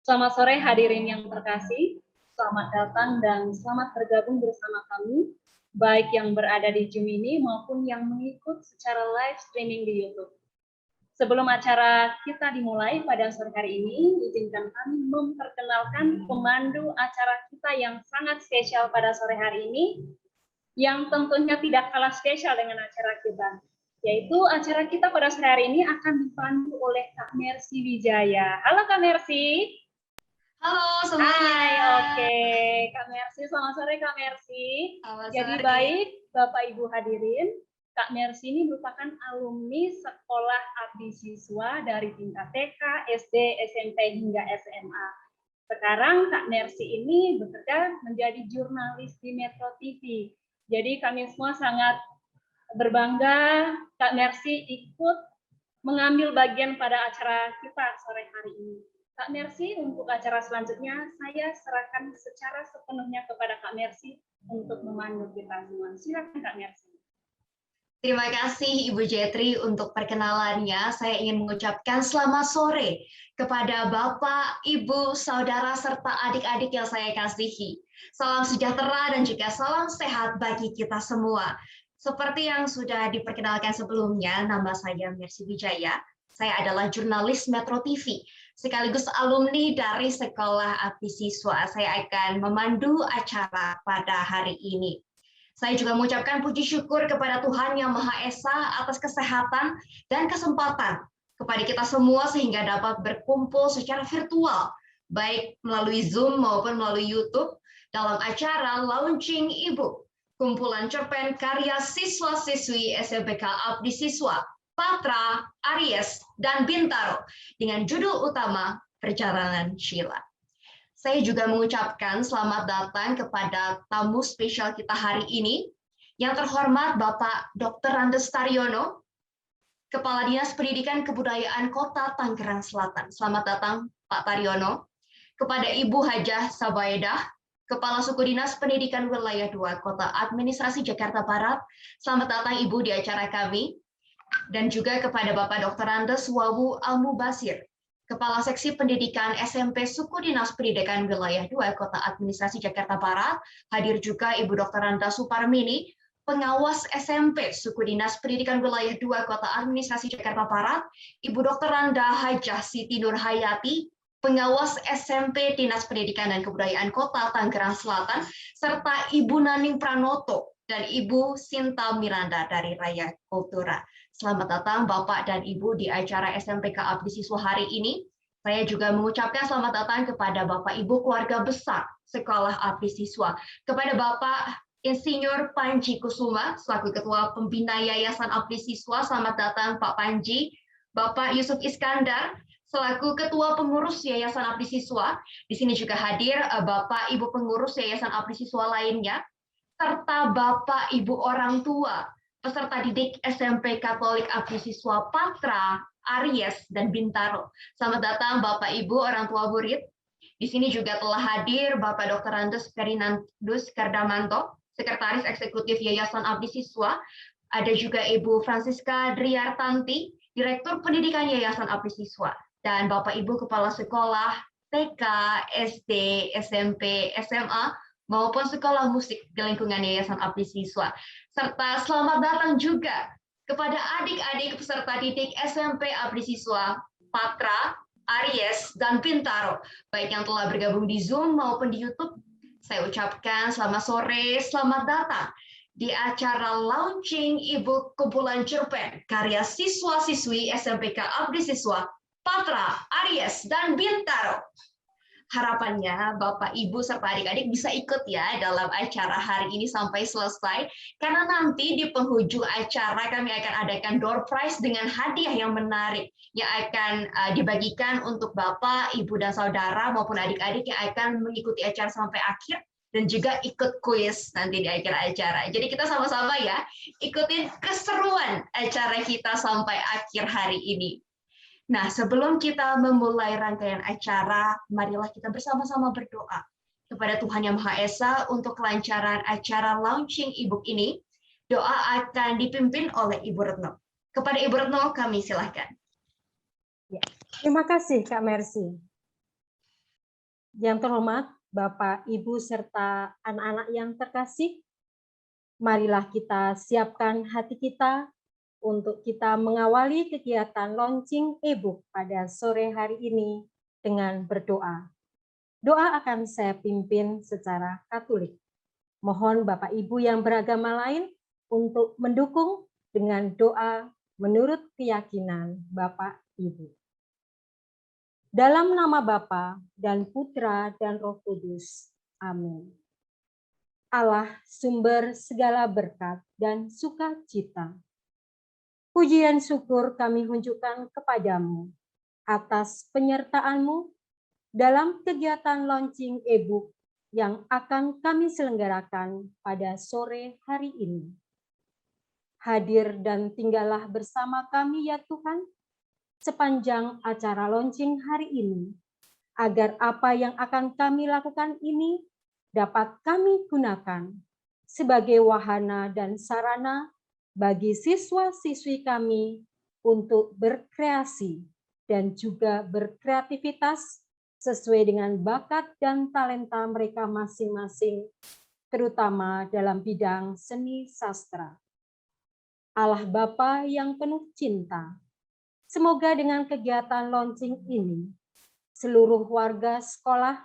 Selamat sore hadirin yang terkasih, selamat datang dan selamat bergabung bersama kami, baik yang berada di Zoom ini maupun yang mengikut secara live streaming di YouTube. Sebelum acara kita dimulai pada sore hari ini, izinkan kami memperkenalkan pemandu acara kita yang sangat spesial pada sore hari ini, yang tentunya tidak kalah spesial dengan acara kita. Yaitu acara kita pada sore hari ini akan dipandu oleh Kak Mercy Wijaya. Halo Kak Mercy. Halo semuanya. Hai, oke. Kak Mercy, selamat sore Kak Mercy. Selamat Jadi sore. baik, Bapak Ibu hadirin, Kak Mercy ini merupakan alumni Sekolah Abdi Siswa dari tingkat TK, SD, SMP, hingga SMA. Sekarang Kak Mercy ini bekerja menjadi jurnalis di Metro TV. Jadi kami semua sangat berbangga Kak Mercy ikut mengambil bagian pada acara kita sore hari ini. Kak Mercy, untuk acara selanjutnya saya serahkan secara sepenuhnya kepada Kak Mercy untuk memandu kita semua. Silakan Kak Mercy. Terima kasih Ibu Jetri untuk perkenalannya. Saya ingin mengucapkan selamat sore kepada Bapak, Ibu, Saudara, serta adik-adik yang saya kasihi. Salam sejahtera dan juga salam sehat bagi kita semua. Seperti yang sudah diperkenalkan sebelumnya, nama saya Mercy Wijaya. Saya adalah jurnalis Metro TV, sekaligus alumni dari Sekolah Abdi Siswa. Saya akan memandu acara pada hari ini. Saya juga mengucapkan puji syukur kepada Tuhan Yang Maha Esa atas kesehatan dan kesempatan kepada kita semua sehingga dapat berkumpul secara virtual, baik melalui Zoom maupun melalui YouTube dalam acara Launching e-book, kumpulan cerpen karya siswa-siswi SMPK Abdi Siswa, Patra, Aries, dan Bintaro dengan judul utama Perjalanan Sheila. Saya juga mengucapkan selamat datang kepada tamu spesial kita hari ini, yang terhormat Bapak Dr. Randes Taryono, Kepala Dinas Pendidikan Kebudayaan Kota Tangerang Selatan. Selamat datang Pak Taryono. Kepada Ibu Hajah Sabaedah, Kepala Suku Dinas Pendidikan Wilayah 2 Kota Administrasi Jakarta Barat. Selamat datang Ibu di acara kami. Dan juga kepada Bapak Dr. Randes Wawu Almubasir, Kepala Seksi Pendidikan SMP Suku Dinas Pendidikan Wilayah 2 Kota Administrasi Jakarta Barat. Hadir juga Ibu Dr. Randa Suparmini, Pengawas SMP Suku Dinas Pendidikan Wilayah 2 Kota Administrasi Jakarta Barat. Ibu Dr. Randa Hajah Siti Nurhayati, Pengawas SMP Dinas Pendidikan dan Kebudayaan Kota Tangerang Selatan, serta Ibu Naning Pranoto dan Ibu Sinta Miranda dari Raya Kultura. Selamat datang Bapak dan Ibu di acara SMPK Abdi Siswa hari ini. Saya juga mengucapkan selamat datang kepada Bapak Ibu keluarga besar Sekolah Abdi Siswa, kepada Bapak Insinyur Panji Kusuma selaku Ketua Pembina Yayasan Abdi Siswa. Selamat datang Pak Panji. Bapak Yusuf Iskandar selaku Ketua Pengurus Yayasan Abdi Siswa. Di sini juga hadir Bapak Ibu pengurus Yayasan Abdi Siswa lainnya, serta Bapak Ibu orang tua peserta didik SMP Katolik Abdi Siswa Patra, Aries, dan Bintaro. Selamat datang Bapak Ibu orang tua murid. Di sini juga telah hadir Bapak Dr. Randes Ferinandus Kardamanto, Sekretaris Eksekutif Yayasan Abdi Siswa. Ada juga Ibu Francisca Driartanti, Direktur Pendidikan Yayasan Abdi Siswa. Dan Bapak Ibu Kepala Sekolah TK, SD, SMP, SMA, maupun sekolah musik di lingkungan Yayasan Abdi Siswa. Serta selamat datang juga kepada adik-adik peserta didik SMP Abdi Siswa Patra, Aries, dan Bintaro, baik yang telah bergabung di Zoom maupun di YouTube. Saya ucapkan selamat sore, selamat datang di acara launching e-book kumpulan cerpen karya siswa-siswi SMPK Abdi Siswa Patra, Aries, dan Bintaro. Harapannya Bapak, Ibu, serta adik-adik bisa ikut ya dalam acara hari ini sampai selesai, karena nanti di penghujung acara kami akan adakan door prize dengan hadiah yang menarik yang akan dibagikan untuk Bapak, Ibu, dan Saudara maupun adik-adik yang akan mengikuti acara sampai akhir dan juga ikut kuis nanti di akhir acara. Jadi kita sama-sama ya ikutin keseruan acara kita sampai akhir hari ini. Nah, sebelum kita memulai rangkaian acara, marilah kita bersama-sama berdoa kepada Tuhan Yang Maha Esa untuk kelancaran acara launching e-book ini. Doa akan dipimpin oleh Ibu Retno. Kepada Ibu Retno, kami silahkan. Ya, terima kasih Kak Mercy. Yang terhormat Bapak, Ibu, serta anak-anak yang terkasih, marilah kita siapkan hati kita untuk kita mengawali kegiatan launching e-book pada sore hari ini dengan berdoa. Doa akan saya pimpin secara Katolik. Mohon Bapak Ibu yang beragama lain untuk mendukung dengan doa menurut keyakinan Bapak Ibu. Dalam nama Bapa dan Putra dan Roh Kudus. Amin. Allah sumber segala berkat dan sukacita. Puji dan syukur kami tunjukkan kepadamu atas penyertaan-Mu dalam kegiatan launching e-book yang akan kami selenggarakan pada sore hari ini. Hadir dan tinggallah bersama kami ya Tuhan, sepanjang acara launching hari ini, agar apa yang akan kami lakukan ini dapat kami gunakan sebagai wahana dan sarana bagi siswa-siswi kami untuk berkreasi dan juga berkreativitas sesuai dengan bakat dan talenta mereka masing-masing, terutama dalam bidang seni sastra. Allah Bapa yang penuh cinta, semoga dengan kegiatan launching ini, seluruh warga sekolah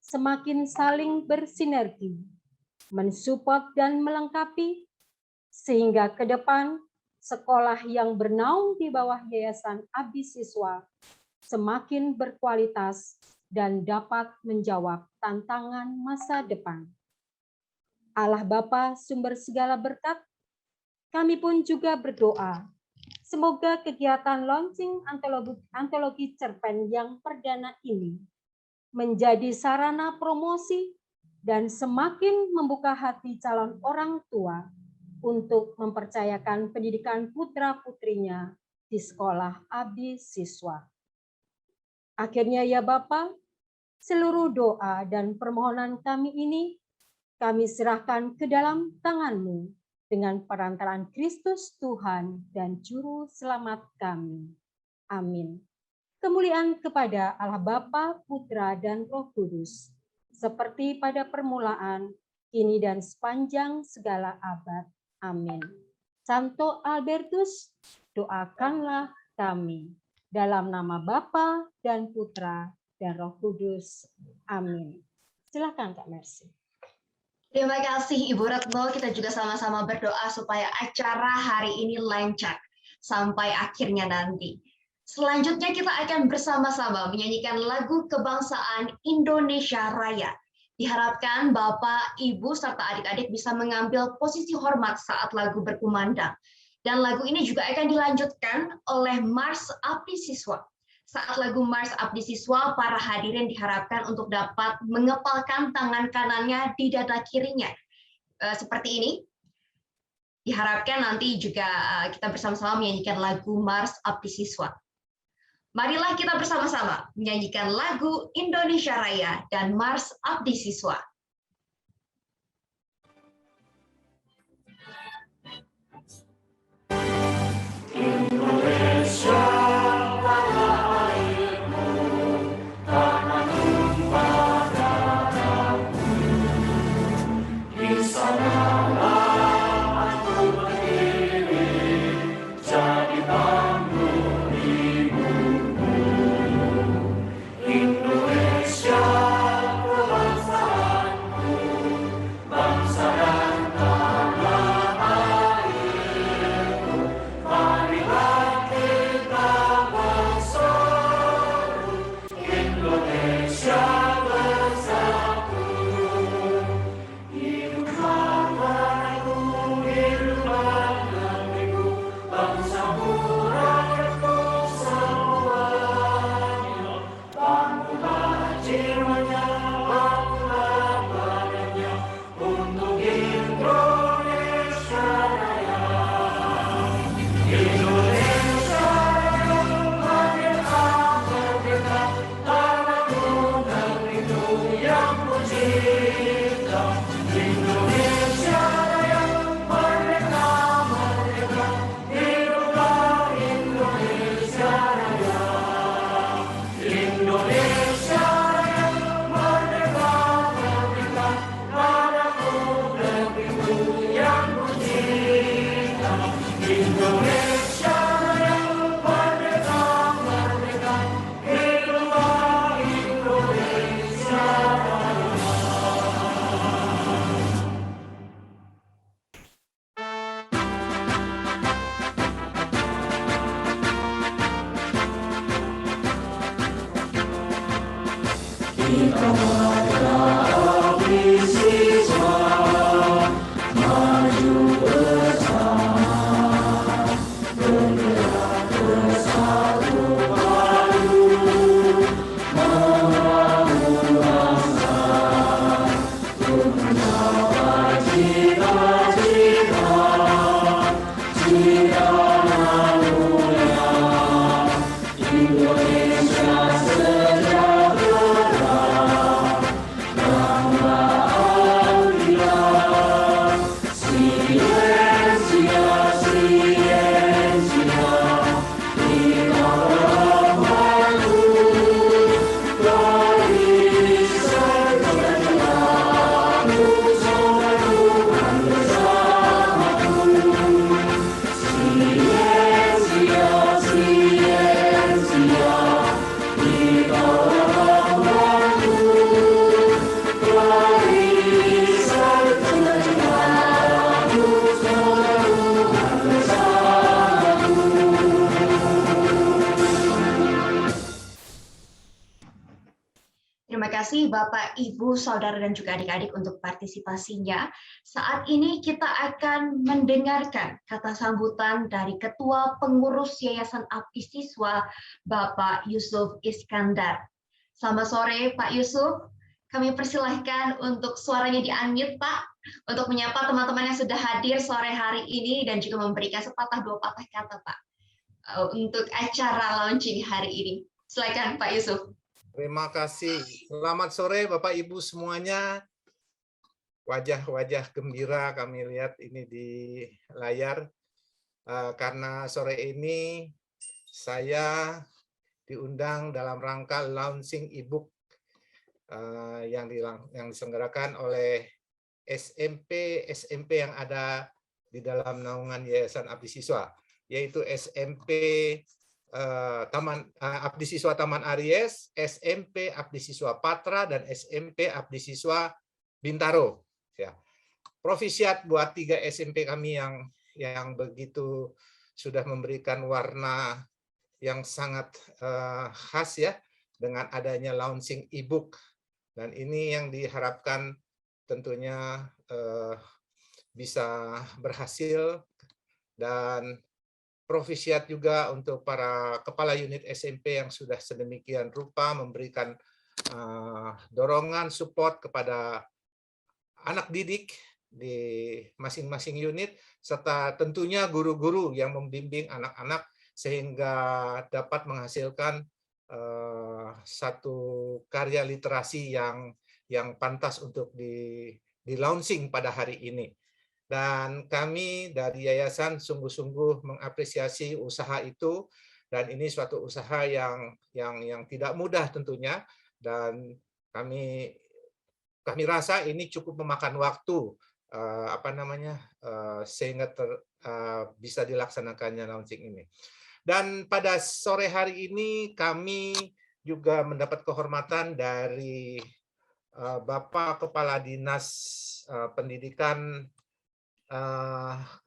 semakin saling bersinergi, mensupport dan melengkapi, sehingga ke depan sekolah yang bernaung di bawah Yayasan Abdi Siswa semakin berkualitas dan dapat menjawab tantangan masa depan. Allah Bapa sumber segala berkat, kami pun juga berdoa semoga kegiatan launching antologi cerpen yang perdana ini menjadi sarana promosi dan semakin membuka hati calon orang tua untuk mempercayakan pendidikan putra-putrinya di sekolah Abdi Siswa. Akhirnya ya Bapa, seluruh doa dan permohonan kami ini kami serahkan ke dalam tangan-Mu dengan perantaraan Kristus Tuhan dan Juru Selamat kami. Amin. Kemuliaan kepada Allah Bapa, Putra, dan Roh Kudus, seperti pada permulaan, kini dan sepanjang segala abad. Amin. Santo Albertus, doakanlah kami. Dalam nama Bapa dan Putra dan Roh Kudus. Amin. Silakan Kak Mercy. Terima kasih Ibu Retno, kita juga sama-sama berdoa supaya acara hari ini lancar sampai akhirnya nanti. Selanjutnya kita akan bersama-sama menyanyikan lagu kebangsaan Indonesia Raya. Diharapkan Bapak, Ibu, serta adik-adik bisa mengambil posisi hormat saat lagu berkumandang. Dan lagu ini juga akan dilanjutkan oleh Mars Abdi Siswa. Saat lagu Mars Abdi Siswa, para hadirin diharapkan untuk dapat mengepalkan tangan kanannya di dada kirinya. Seperti ini. Diharapkan nanti juga kita bersama-sama menyanyikan lagu Mars Abdi Siswa. Marilah kita bersama-sama menyanyikan lagu Indonesia Raya dan Mars Abdi Siswa. Indonesia, tanah airmu, tanah tumpah darahmu. Di sanalah aku berdiri, jadi bangun ibumu. Indonesia, kebangsaanku, bangsa dan tanah airku. Marilah kita bersatu, Indonesia bersatu. Hiduplah tanahku, hiduplah negeriku, bangsaku, rakyatku semuanya. Bangunlah jiwanya, bangunlah badannya, untuk Indonesia Raya. Indonesia Raya, merdeka, merdeka, tanahku, negeriku yang ku cinta. Indonesia Raya, merdeka, merdeka, hiduplah Indonesia Raya. Indonesia Raya, merdeka, merdeka, tanahku, negeriku yang ku cinta. Indonesia Terima kasih Bapak, Ibu, Saudara, dan juga adik-adik untuk partisipasinya. Saat ini kita akan mendengarkan kata sambutan dari Ketua Pengurus Yayasan Abdi Siswa, Bapak Yusuf Iskandar. Selamat sore, Pak Yusuf. Kami persilahkan untuk suaranya di-unmute, Pak, untuk menyapa teman-teman yang sudah hadir sore hari ini dan juga memberikan sepatah dua patah kata, Pak, untuk acara launching hari ini. Silakan, Pak Yusuf. Terima kasih. Selamat sore Bapak Ibu semuanya. Wajah-wajah gembira kami lihat ini di layar. Karena sore ini saya diundang dalam rangka launching e-book yang diselenggarakan oleh SMP yang ada di dalam naungan Yayasan Abdi Siswa, yaitu SMP Abdi Siswa Taman Aries, SMP Abdi Siswa Patra, dan SMP Abdi Siswa Bintaro. Ya. Provisiat buat 3 SMP kami yang begitu sudah memberikan warna yang sangat khas ya dengan adanya launching e-book, dan ini yang diharapkan tentunya bisa berhasil. Dan provisiat juga untuk para kepala unit SMP yang sudah sedemikian rupa memberikan dorongan support kepada anak didik di masing-masing unit, serta tentunya guru-guru yang membimbing anak-anak sehingga dapat menghasilkan satu karya literasi yang pantas untuk di launching pada hari ini. Dan kami dari yayasan sungguh-sungguh mengapresiasi usaha itu, dan ini suatu usaha yang tidak mudah tentunya, dan kami rasa ini cukup memakan waktu sehingga bisa dilaksanakannya launching ini. Dan pada sore hari ini kami juga mendapat kehormatan dari Bapak Kepala Dinas Pendidikan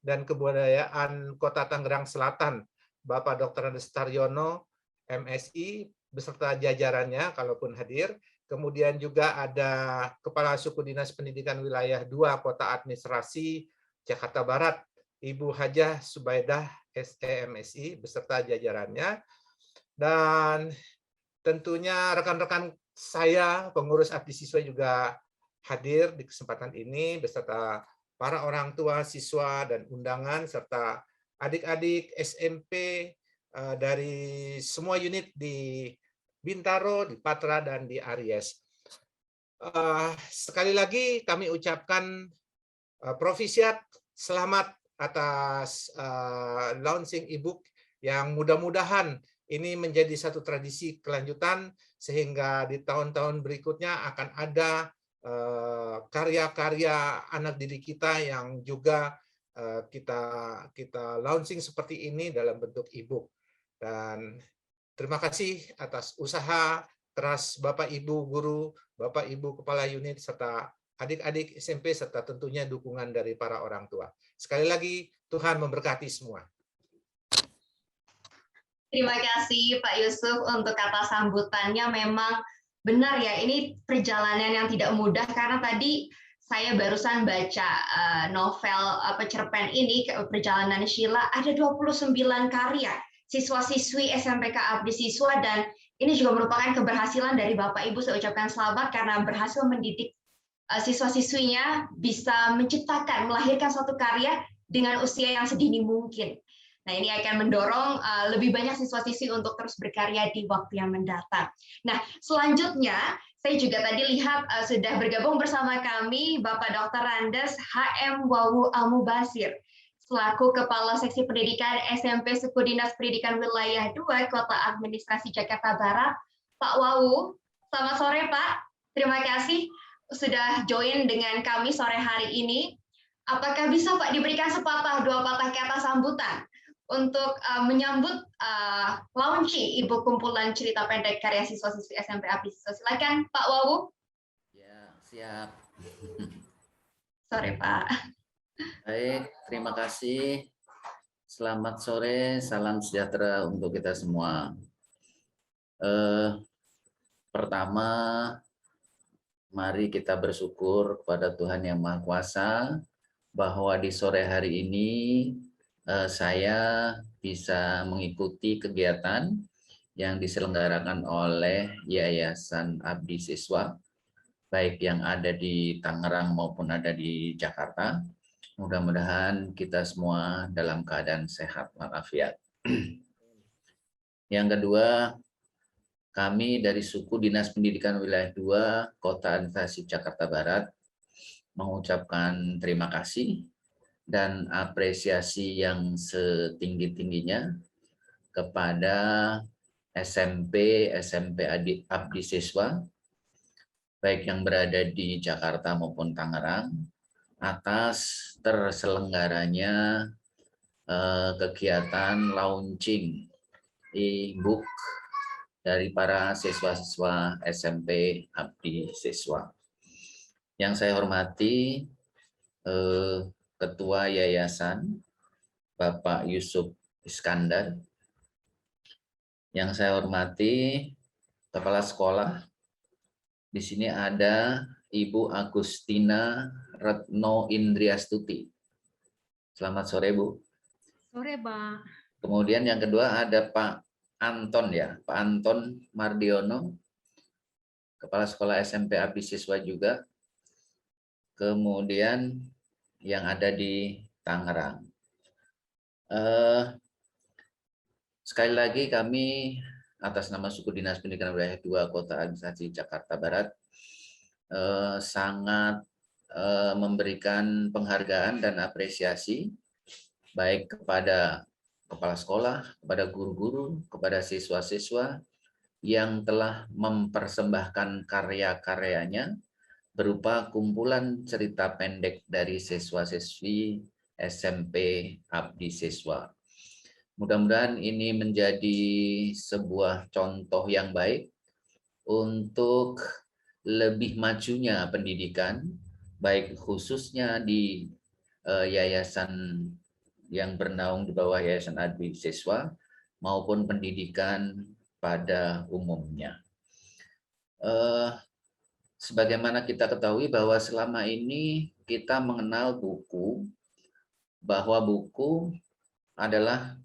dan Kebudayaan Kota Tangerang Selatan, Bapak Dr. Andes Taryono, MSI, beserta jajarannya, kalaupun hadir. Kemudian juga ada Kepala Suku Dinas Pendidikan Wilayah 2 Kota Administrasi Jakarta Barat, Ibu Hajah Subaidah, SE MSI, beserta jajarannya. Dan tentunya rekan-rekan saya, pengurus Abdi Siswa juga hadir di kesempatan ini, beserta para orang tua siswa dan undangan, serta adik-adik SMP dari semua unit di Bintaro, di Patra, dan di Aries. Sekali lagi kami ucapkan provisiat, selamat atas launching e-book yang mudah-mudahan ini menjadi satu tradisi kelanjutan, sehingga di tahun-tahun berikutnya akan ada karya-karya anak didik kita yang juga kita launching seperti ini dalam bentuk e-book. Dan terima kasih atas usaha keras Bapak Ibu guru, Bapak Ibu kepala unit, serta adik-adik SMP, serta tentunya dukungan dari para orang tua. Sekali lagi, Tuhan memberkati semua. Terima kasih Pak Yusuf untuk kata sambutannya. Memang benar ya, ini perjalanan yang tidak mudah, karena tadi saya barusan baca novel cerpen ini, Perjalanan Sheila, ada 29 karya siswa-siswi SMPK Abdi Siswa, dan ini juga merupakan keberhasilan dari Bapak Ibu. Saya ucapkan selamat karena berhasil mendidik siswa-siswinya bisa menciptakan, melahirkan suatu karya dengan usia yang sedini mungkin. Nah, ini akan mendorong lebih banyak siswa-siswi untuk terus berkarya di waktu yang mendatang. Nah, selanjutnya saya juga tadi lihat sudah bergabung bersama kami Bapak Dr. Randes HM Wawu Almubasir selaku Kepala Seksi Pendidikan SMP Suku Dinas Pendidikan Wilayah 2 Kota Administrasi Jakarta Barat. Pak Wawu, selamat sore Pak. Terima kasih sudah join dengan kami sore hari ini. Apakah bisa Pak diberikan sepatah dua patah kata sambutan untuk menyambut launching Ibu kumpulan cerita pendek karya siswa-siswi SMP Abdi Siswa. Silakan Pak Wawu. Ya, siap. Sore Pak. Baik, terima kasih. Selamat sore, salam sejahtera untuk kita semua. Pertama, mari kita bersyukur kepada Tuhan Yang Maha Kuasa bahwa di sore hari ini saya bisa mengikuti kegiatan yang diselenggarakan oleh Yayasan Abdi Siswa, baik yang ada di Tangerang maupun ada di Jakarta. Mudah-mudahan kita semua dalam keadaan sehat walafiat. Yang kedua, kami dari Suku Dinas Pendidikan Wilayah 2 Kota Administrasi Jakarta Barat mengucapkan terima kasih dan apresiasi yang setinggi-tingginya kepada SMP Abdi Siswa, baik yang berada di Jakarta maupun Tangerang, atas terselenggaranya kegiatan launching e-book dari para siswa-siswa SMP Abdi Siswa. Yang saya hormati Ketua Yayasan Bapak Yusuf Iskandar. Yang saya hormati Kepala Sekolah. Di sini ada Ibu Agustina Retno Indriastuti. Selamat sore, Bu. Sore, Pak. Kemudian yang kedua ada Pak Anton ya, Pak Anton Mardiono, Kepala Sekolah SMP Abdi Siswa juga. Kemudian yang ada di Tangerang. Sekali lagi kami atas nama Suku Dinas Pendidikan Wilayah 2 Kota Administrasi Jakarta Barat sangat memberikan penghargaan dan apresiasi baik kepada kepala sekolah, kepada guru-guru, kepada siswa-siswa yang telah mempersembahkan karya-karyanya berupa kumpulan cerita pendek dari siswa-siswi SMP Abdi Siswa. Mudah-mudahan ini menjadi sebuah contoh yang baik untuk lebih majunya pendidikan, baik khususnya di yayasan yang bernaung di bawah Yayasan Abdi Siswa maupun pendidikan pada umumnya. Sebagaimana kita ketahui bahwa selama ini kita mengenal buku, bahwa buku adalah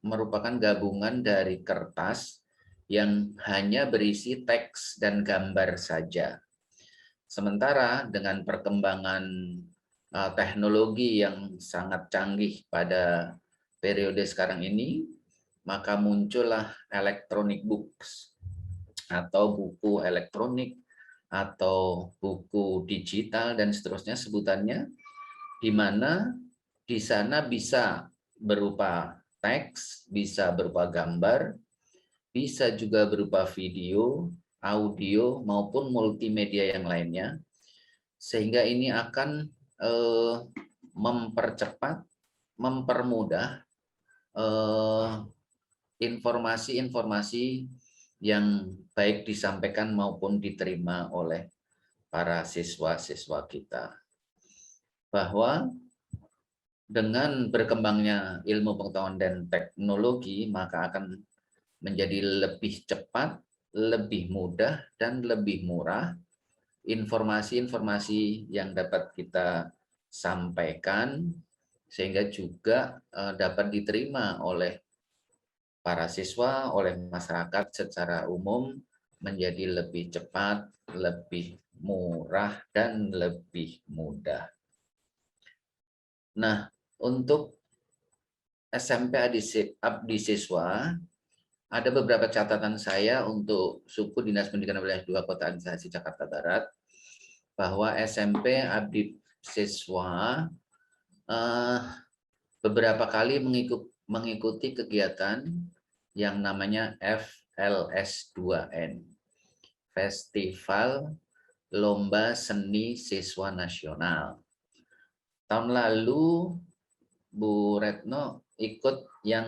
merupakan gabungan dari kertas yang hanya berisi teks dan gambar saja. Sementara dengan perkembangan teknologi yang sangat canggih pada periode sekarang ini, maka muncullah electronic books atau buku elektronik atau buku digital dan seterusnya sebutannya, di mana di sana bisa berupa teks, bisa berupa gambar, bisa juga berupa video, audio maupun multimedia yang lainnya, sehingga ini akan mempercepat, mempermudah informasi-informasi yang baik disampaikan maupun diterima oleh para siswa-siswa kita. Bahwa dengan berkembangnya ilmu pengetahuan dan teknologi, maka akan menjadi lebih cepat, lebih mudah, dan lebih murah informasi-informasi yang dapat kita sampaikan, sehingga juga dapat diterima oleh para siswa, oleh masyarakat secara umum menjadi lebih cepat, lebih murah, dan lebih mudah. Nah, untuk SMP Abdi Siswa, ada beberapa catatan saya untuk suku Dinas Pendidikan Wilayah 2 Kota Administrasi Jakarta Barat, bahwa SMP Abdi Siswa beberapa kali mengikuti kegiatan yang namanya FLS2N, Festival Lomba Seni Siswa Nasional. Tahun lalu Bu Retno ikut yang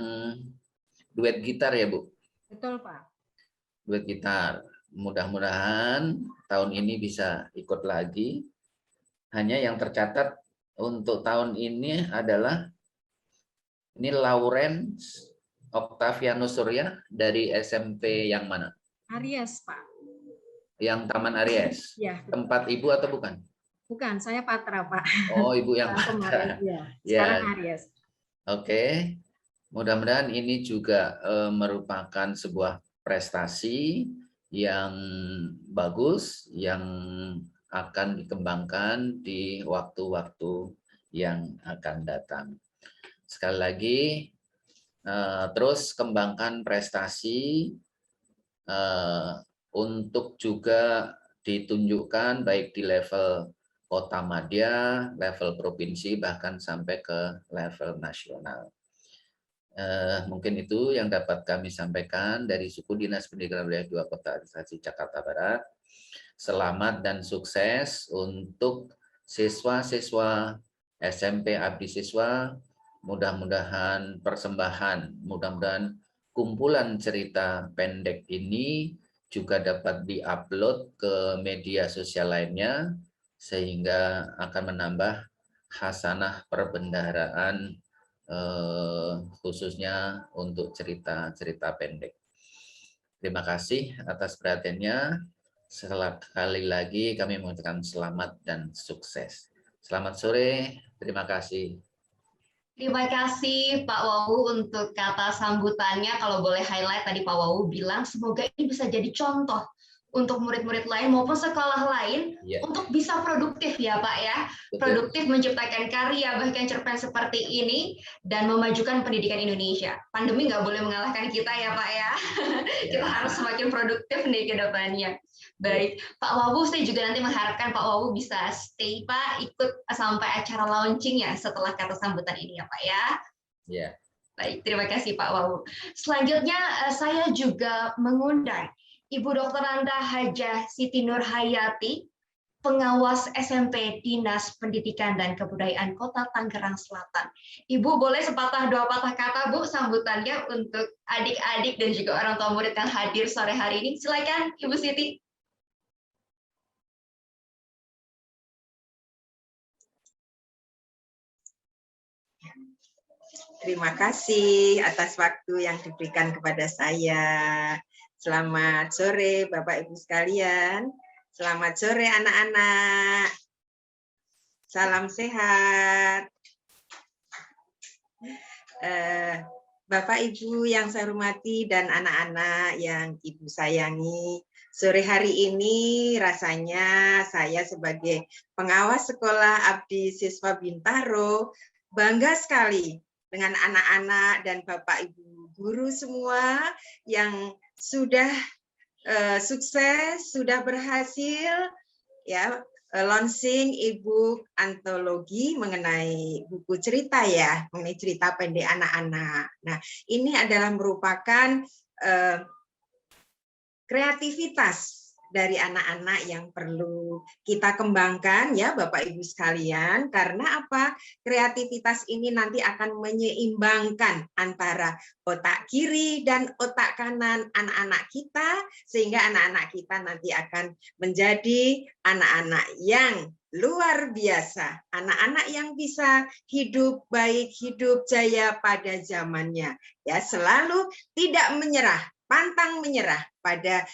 duet gitar ya Bu? Betul Pak. Duet gitar. Mudah-mudahan tahun ini bisa ikut lagi. Hanya yang tercatat untuk tahun ini adalah ini Lauren Octavianus Surya dari SMP yang mana? Aries Pak. Yang Taman Aries. Ya. Tempat Ibu atau bukan? Bukan, saya Patra Pak. Oh, Ibu yang Patra. Ya. Sekarang Aries. Oke. Mudah-mudahan ini juga merupakan sebuah prestasi yang bagus yang akan dikembangkan di waktu-waktu yang akan datang. Sekali lagi, terus kembangkan prestasi untuk juga ditunjukkan baik di level kota madya, level provinsi, bahkan sampai ke level nasional. Mungkin itu yang dapat kami sampaikan dari suku Dinas Pendidikan Wilayah 2 Kota Administrasi Jakarta Barat. Selamat dan sukses untuk siswa-siswa SMP Abdi Siswa. Mudah-mudahan mudah-mudahan kumpulan cerita pendek ini juga dapat diupload ke media sosial lainnya, sehingga akan menambah hasanah perbendaharaan khususnya untuk cerita-cerita pendek. Terima kasih atas perhatiannya. Sekali lagi kami mengucapkan selamat dan sukses. Selamat sore, terima kasih. Terima kasih Pak Wawu untuk kata sambutannya. Kalau boleh highlight tadi Pak Wawu bilang semoga ini bisa jadi contoh untuk murid-murid lain maupun sekolah lain untuk bisa produktif ya Pak ya. Produktif menciptakan karya bahkan cerpen seperti ini dan memajukan pendidikan Indonesia. Pandemi nggak boleh mengalahkan kita ya Pak ya. Kita harus semakin produktif nih ke depannya. Baik, Pak Wawu, saya juga nanti mengharapkan Pak Wawu bisa stay Pak, ikut sampai acara launching ya setelah kata sambutan ini ya Pak ya. Ya. Baik, terima kasih Pak Wawu. Selanjutnya saya juga mengundang Ibu Dr. Anda Hajah Siti Nurhayati, pengawas SMP Dinas Pendidikan dan Kebudayaan Kota Tangerang Selatan. Ibu boleh sepatah dua patah kata Bu sambutannya untuk adik-adik dan juga orang tua murid yang hadir sore hari ini. Silakan Ibu Siti. Terima kasih atas waktu yang diberikan kepada saya. Selamat sore Bapak Ibu sekalian. Selamat sore anak-anak. Salam sehat. Bapak Ibu yang saya hormati dan anak-anak yang Ibu sayangi. Sore hari ini rasanya saya sebagai pengawas sekolah Abdi Siswa Bintaro bangga sekali dengan anak-anak dan Bapak Ibu guru semua yang sudah sukses, sudah berhasil ya launching e-book antologi mengenai buku cerita ya, mengenai cerita pendek anak-anak. Nah, ini adalah merupakan kreativitas dari anak-anak yang perlu kita kembangkan ya Bapak Ibu sekalian, karena apa? Kreativitas ini nanti akan menyeimbangkan antara otak kiri dan otak kanan anak-anak kita, sehingga anak-anak kita nanti akan menjadi anak-anak yang luar biasa, anak-anak yang bisa hidup baik, hidup jaya pada zamannya ya, selalu tidak menyerah, pantang menyerah pada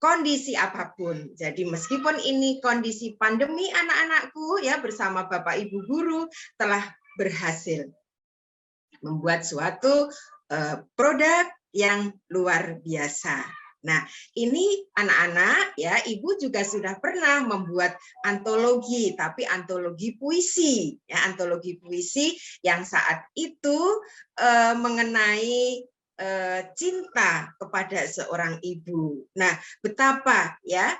kondisi apapun. Jadi meskipun ini kondisi pandemi, anak-anakku ya bersama Bapak Ibu guru telah berhasil membuat suatu produk yang luar biasa. Nah, ini anak-anak ya, Ibu juga sudah pernah membuat antologi, tapi antologi puisi, ya, antologi puisi yang saat itu mengenai cinta kepada seorang ibu. Nah, betapa ya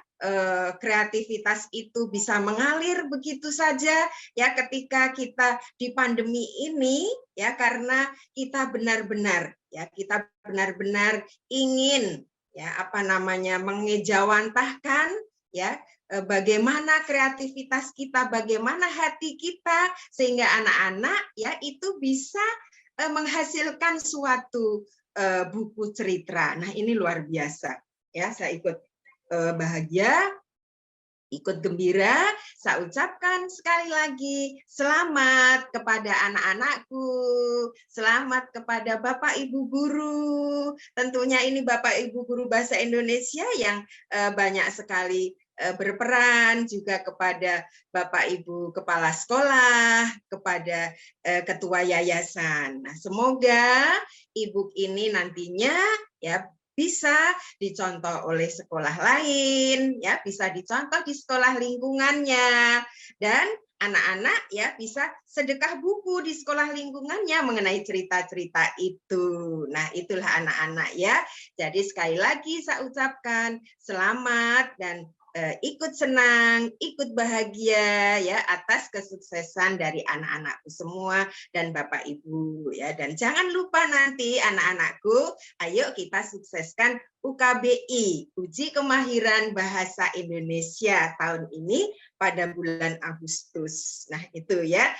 kreativitas itu bisa mengalir begitu saja ya ketika kita di pandemi ini ya, karena kita benar-benar ingin ya mengejawantahkan ya bagaimana kreativitas kita, bagaimana hati kita, sehingga anak-anak ya itu bisa menghasilkan suatu buku cerita. Nah, ini luar biasa ya, saya ikut bahagia, ikut gembira. Saya ucapkan sekali lagi selamat kepada anak-anakku, selamat kepada Bapak Ibu guru. Tentunya ini Bapak Ibu guru bahasa Indonesia yang banyak sekali berperan, juga kepada Bapak Ibu kepala sekolah, kepada ketua yayasan. Nah, semoga e-book ini nantinya ya bisa dicontoh oleh sekolah lain, ya bisa dicontoh di sekolah lingkungannya, dan anak-anak ya bisa sedekah buku di sekolah lingkungannya mengenai cerita-cerita itu. Nah, itulah anak-anak ya. Jadi sekali lagi saya ucapkan selamat dan ikut senang, ikut bahagia ya atas kesuksesan dari anak-anakku semua dan Bapak Ibu ya. Dan jangan lupa nanti anak-anakku, ayo kita sukseskan UKBI, Uji Kemahiran Bahasa Indonesia tahun ini pada bulan Agustus. Nah, itu ya.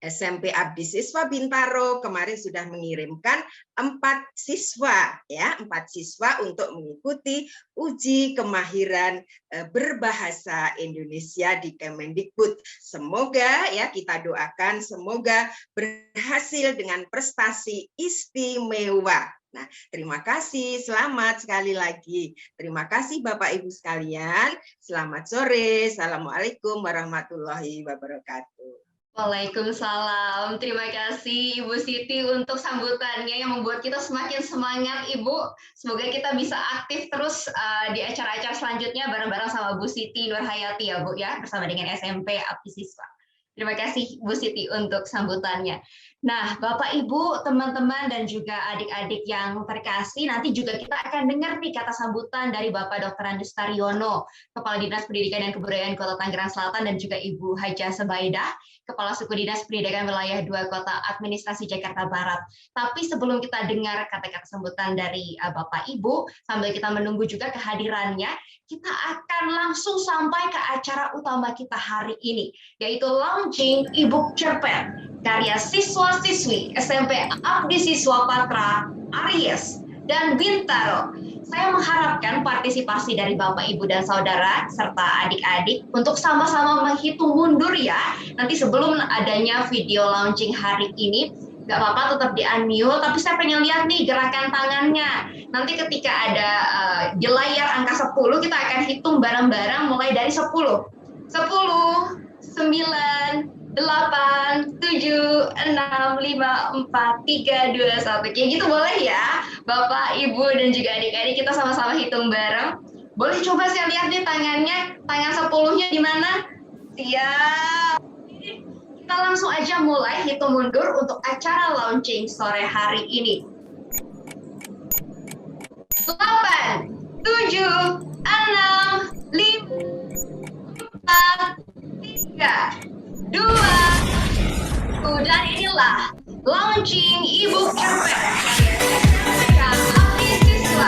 SMP Abdi Siswa Bintaro kemarin sudah mengirimkan 4 siswa ya, 4 siswa untuk mengikuti uji kemahiran berbahasa Indonesia di Kemendikbud. Semoga ya kita doakan semoga berhasil dengan prestasi istimewa. Nah, terima kasih, selamat sekali lagi. Terima kasih Bapak Ibu sekalian. Selamat sore. Assalamualaikum warahmatullahi wabarakatuh. Waalaikumsalam. Terima kasih Ibu Siti untuk sambutannya yang membuat kita semakin semangat, Ibu. Semoga kita bisa aktif terus di acara-acara selanjutnya bareng-bareng sama Bu Siti Nurhayati ya, Bu ya, bersama dengan SMP Abdi Siswa. Terima kasih Bu Siti untuk sambutannya. Nah, Bapak Ibu, teman-teman dan juga adik-adik yang terkasih, nanti juga kita akan dengar nih kata sambutan dari Bapak Dr. Andes Taryono, Kepala Dinas Pendidikan dan Kebudayaan Kota Tangerang Selatan, dan juga Ibu Haja Sebaidah, Kepala Suku Dinas Pendidikan Wilayah 2 Kota Administrasi Jakarta Barat. Tapi sebelum kita dengar kata-kata sambutan dari Bapak Ibu, sambil kita menunggu juga kehadirannya, kita akan langsung sampai ke acara utama kita hari ini, yaitu launching e-book cerpen karya siswa-siswi SMP Abdi Siswa Patra, Aries, dan Bintaro. Saya mengharapkan partisipasi dari Bapak, Ibu, dan Saudara, serta adik-adik untuk sama-sama menghitung mundur ya. Nanti sebelum adanya video launching hari ini, nggak apa-apa tetap di-unmute, tapi saya pengen lihat nih gerakan tangannya. Nanti ketika ada di layar angka 10, kita akan hitung bareng-bareng mulai dari 10. 10, 9, 8, 7, 6, 5, 4, 3, 2, 1. Kayak gitu boleh ya, Bapak, Ibu, dan juga adik-adik, kita sama-sama hitung bareng. Boleh coba saya lihat nih tangannya, tangan 10-nya di mana? Siap. Kita langsung aja mulai hitung mundur untuk acara launching sore hari ini. 8, 7, 6, 5, 4, 3, 2, dan inilah launching e-book cerpen Abdi Siswa.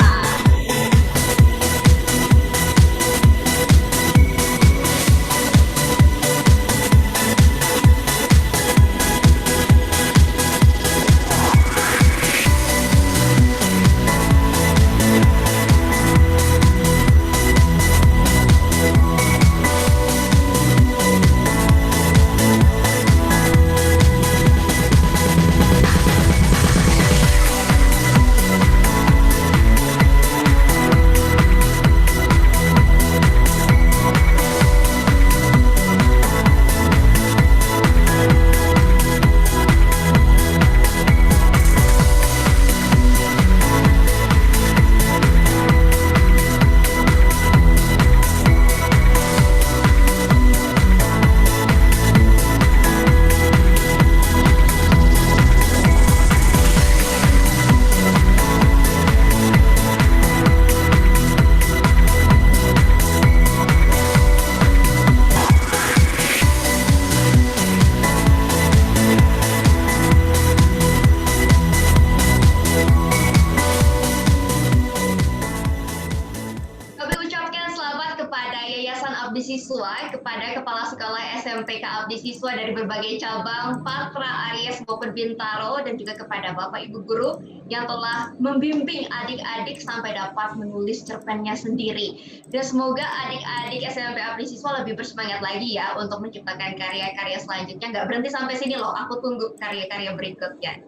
kepada Kepala Sekolah SMPK Abdi Siswa dari berbagai cabang, Patra, Aries, maupun Bintaro, dan juga kepada Bapak Ibu Guru yang telah membimbing adik-adik sampai dapat menulis cerpennya sendiri. Dan semoga adik-adik SMP Abdi Siswa lebih bersemangat lagi ya untuk menciptakan karya-karya selanjutnya. Nggak berhenti sampai sini loh, aku tunggu karya-karya berikutnya.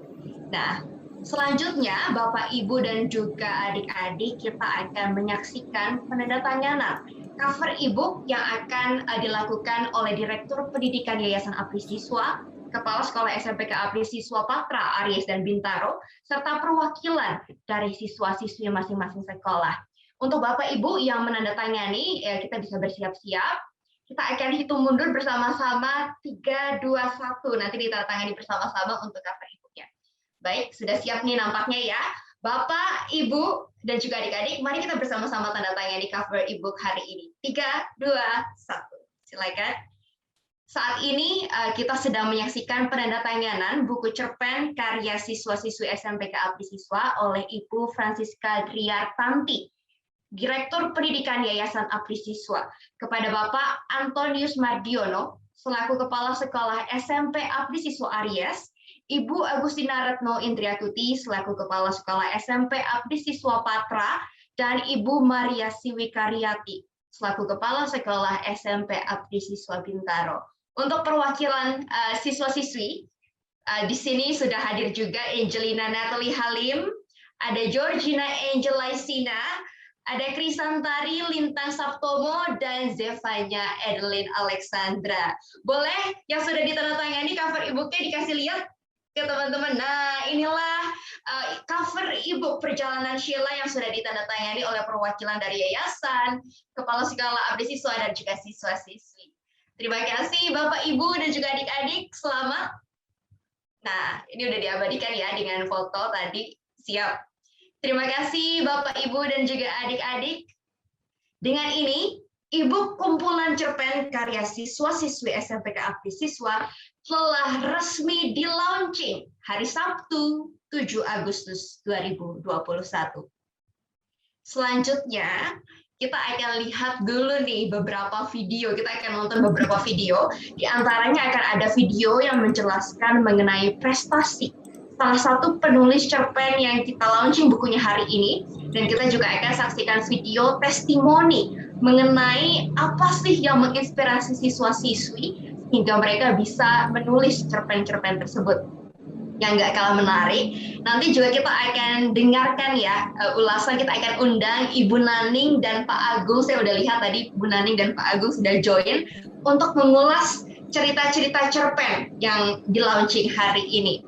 Nah, selanjutnya Bapak, Ibu, dan juga adik-adik kita akan menyaksikan penandatanganan cover e-book yang akan dilakukan oleh Direktur Pendidikan Yayasan Abdi Siswa, Kepala Sekolah SMPK Abdi Siswa Patra, Aries, dan Bintaro, serta perwakilan dari siswa-siswi masing-masing sekolah. Untuk Bapak Ibu yang menandatangani, ya kita bisa bersiap-siap. Kita akan hitung mundur bersama-sama 3, 2, 1. Nanti ditandatangani bersama-sama untuk cover e-booknya. Baik, sudah siap nih nampaknya ya. Bapak, Ibu, dan juga adik-adik, mari kita bersama-sama tanda tangani cover e-book hari ini. 3, 2, 1. Silakan. Saat ini kita sedang menyaksikan penandatanganan buku cerpen karya siswa-siswi SMPK Abdi Siswa oleh Ibu Francisca Driartanti, Direktur Pendidikan Yayasan Abdi Siswa, kepada Bapak Antonius Mardiono, selaku Kepala Sekolah SMP Abdi Siswa Aries, Ibu Agustina Retno Indriatuti selaku Kepala Sekolah SMP Abdi Siswa Patra, dan Ibu Maria Siwikaryati selaku Kepala Sekolah SMP Abdi Siswa Bintaro. Untuk perwakilan siswa-siswi, di sini sudah hadir juga Angelina Natalie Halim, ada Georgina Angel Laisina, ada Krisantari Lintang Saptomo, dan Zevanya Edeline Alexandra. Boleh yang sudah ditandatangani cover e-booknya dikasih lihat ke teman-teman. Nah, inilah cover e-book perjalanan Sheila yang sudah ditandatangani oleh perwakilan dari yayasan, Kepala Sekolah Abdi Siswa, dan juga siswa-siswi. Terima kasih Bapak, Ibu, dan juga adik-adik. Selamat. Nah, ini udah diabadikan ya dengan foto tadi. Siap. Terima kasih Bapak, Ibu, dan juga adik-adik. Dengan ini, e-book kumpulan cerpen karya siswa-siswi SMPK Abdi Siswa telah resmi di-launching hari Sabtu 7 Agustus 2021. Selanjutnya, kita akan lihat dulu nih beberapa video. Kita akan nonton beberapa video. Di antaranya akan ada video yang menjelaskan mengenai prestasi salah satu penulis cerpen yang kita launching bukunya hari ini. Dan kita juga akan saksikan video testimoni mengenai apa sih yang menginspirasi siswa-siswi hingga mereka bisa menulis cerpen-cerpen tersebut. Yang nggak kalah menarik, nanti juga kita akan dengarkan ya ulasan. Kita akan undang Ibu Naning dan Pak Agung. Saya udah lihat tadi Bu Naning dan Pak Agung sudah join untuk mengulas cerita-cerita cerpen yang di-launching hari ini.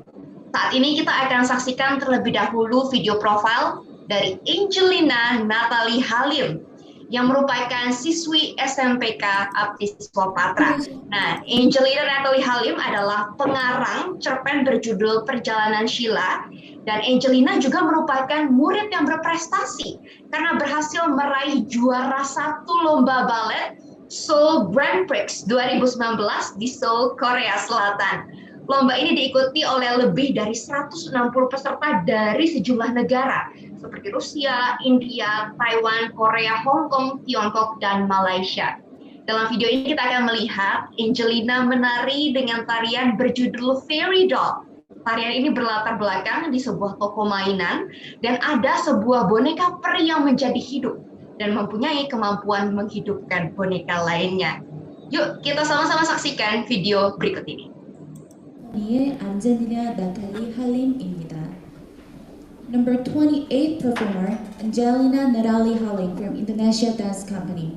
Saat ini kita akan saksikan terlebih dahulu video profil dari Angelina Natalie Halim yang merupakan siswi SMPK Abdi Siswa Patra. Nah, Angelina Natalie Halim adalah pengarang cerpen berjudul Perjalanan Sheila, dan Angelina juga merupakan murid yang berprestasi karena berhasil meraih juara 1 lomba balet Seoul Grand Prix 2019 di Seoul, Korea Selatan. Lomba ini diikuti oleh lebih dari 160 peserta dari sejumlah negara seperti Rusia, India, Taiwan, Korea, Hong Kong, Tiongkok, dan Malaysia. Dalam video ini kita akan melihat Angelina menari dengan tarian berjudul Fairy Doll. Tarian ini berlatar belakang di sebuah toko mainan dan ada sebuah boneka peri yang menjadi hidup dan mempunyai kemampuan menghidupkan boneka lainnya. Yuk kita sama-sama saksikan video berikut ini. 의 안젤리나 나탈리 할림입니다. Number 28 performer Angelina Natalie Halim from Indonesia Dance Company.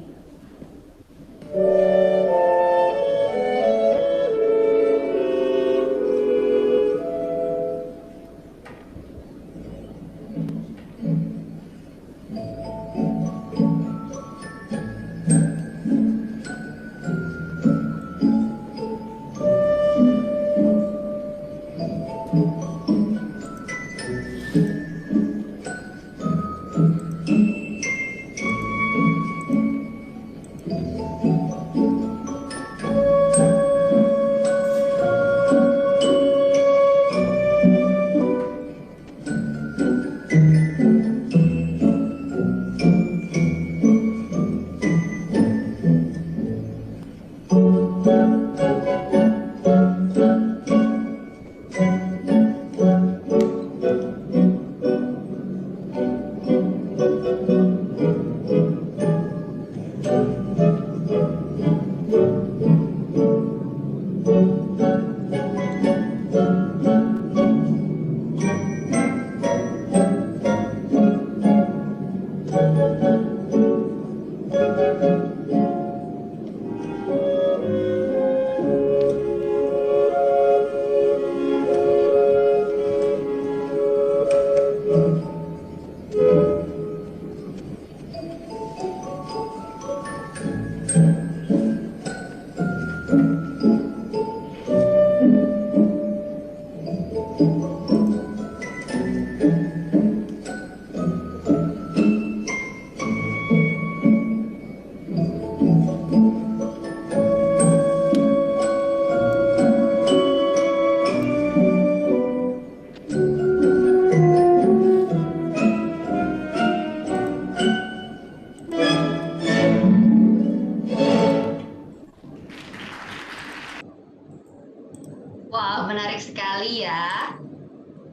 Wah, menarik sekali ya.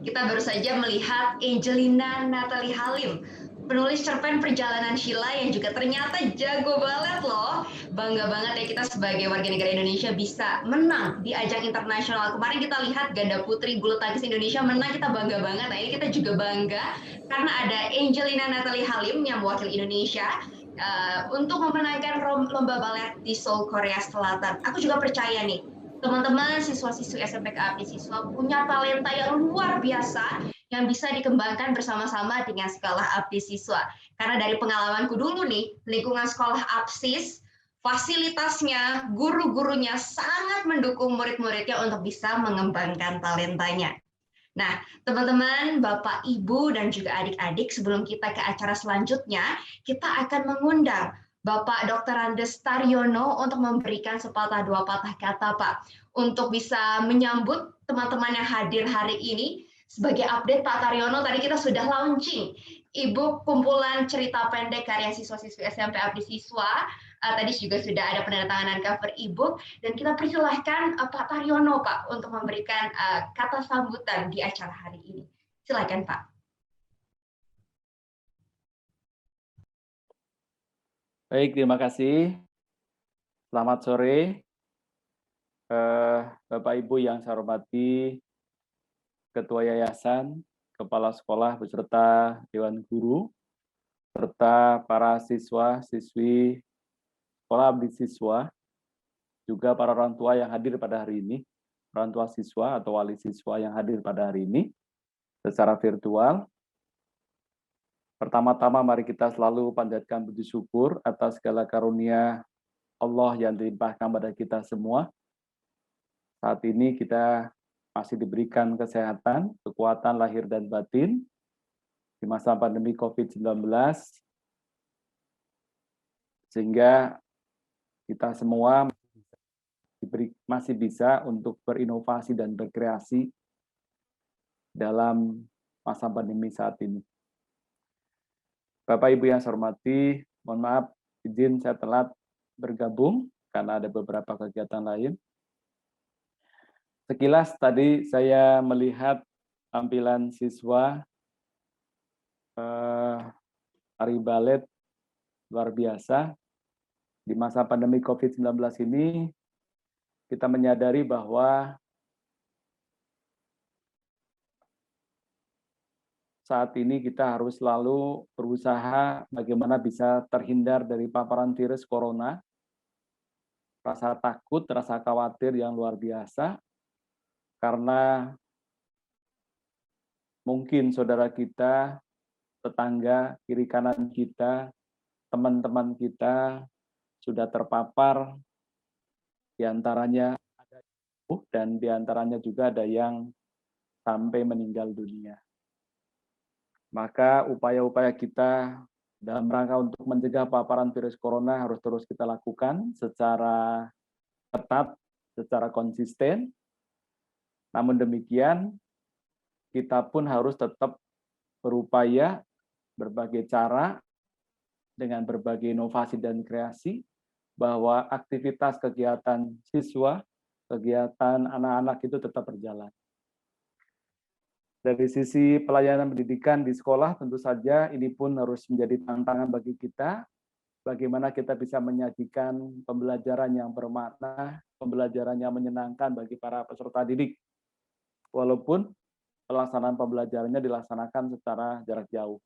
Kita baru saja melihat Angelina Natalie Halim, penulis cerpen perjalanan Sheila yang juga ternyata jago balet loh. Bangga banget ya kita sebagai warga negara Indonesia bisa menang di ajang internasional. Kemarin kita lihat ganda putri bulu tangkis Indonesia menang, kita bangga banget. Nah ini kita juga bangga karena ada Angelina Natalie Halim yang mewakili Indonesia untuk memenangkan lomba balet di Seoul, Korea Selatan. Aku juga percaya nih, teman-teman siswa-siswi SMPK Abdi Siswa punya talenta yang luar biasa yang bisa dikembangkan bersama-sama dengan sekolah Abdi Siswa. Karena dari pengalamanku dulu nih, lingkungan sekolah ABSIS, fasilitasnya, guru-gurunya sangat mendukung murid-muridnya untuk bisa mengembangkan talentanya. Nah, teman-teman, Bapak, Ibu, dan juga adik-adik, sebelum kita ke acara selanjutnya, kita akan mengundang Bapak Dr. Andes Taryono untuk memberikan sepatah dua patah kata, Pak, untuk bisa menyambut teman-teman yang hadir hari ini. Sebagai update, Pak Taryono, tadi kita sudah launching e-book kumpulan cerita pendek karya siswa-siswi SMP Abdi Siswa. Tadi juga sudah ada penandatanganan cover e-book, dan kita persilahkan Pak Taryono, Pak, untuk memberikan kata sambutan di acara hari ini. Silakan, Pak. Baik, terima kasih. Selamat sore, Bapak Ibu yang saya hormati, Ketua Yayasan, Kepala Sekolah beserta Dewan Guru, serta para siswa-siswi Sekolah Abdi Siswa, juga para orang tua yang hadir pada hari ini, orang tua siswa atau wali siswa yang hadir pada hari ini secara virtual. Pertama-tama mari kita selalu panjatkan puji syukur atas segala karunia Allah yang dilimpahkan pada kita semua. Saat ini kita masih diberikan kesehatan, kekuatan lahir dan batin di masa pandemi COVID-19, sehingga kita semua masih bisa untuk berinovasi dan berkreasi dalam masa pandemi saat ini. Bapak Ibu yang saya hormati, mohon maaf izin saya telat bergabung karena ada beberapa kegiatan lain. Sekilas tadi saya melihat tampilan siswa tari balet luar biasa. Di masa pandemi COVID-19 ini kita menyadari bahwa saat ini kita harus selalu berusaha bagaimana bisa terhindar dari paparan virus corona. Rasa takut, rasa khawatir yang luar biasa, karena mungkin saudara kita, tetangga, kiri kanan kita, teman-teman kita sudah terpapar, diantaranya ada dan diantaranya juga ada yang sampai meninggal dunia. Maka upaya-upaya kita dalam rangka untuk mencegah paparan virus corona harus terus kita lakukan secara ketat, secara konsisten. Namun demikian, kita pun harus tetap berupaya berbagai cara dengan berbagai inovasi dan kreasi bahwa aktivitas kegiatan siswa, kegiatan anak-anak itu tetap berjalan. Dari sisi pelayanan pendidikan di sekolah, tentu saja ini pun harus menjadi tantangan bagi kita, bagaimana kita bisa menyajikan pembelajaran yang bermakna, pembelajaran yang menyenangkan bagi para peserta didik. Walaupun pelaksanaan pembelajarannya dilaksanakan secara jarak jauh.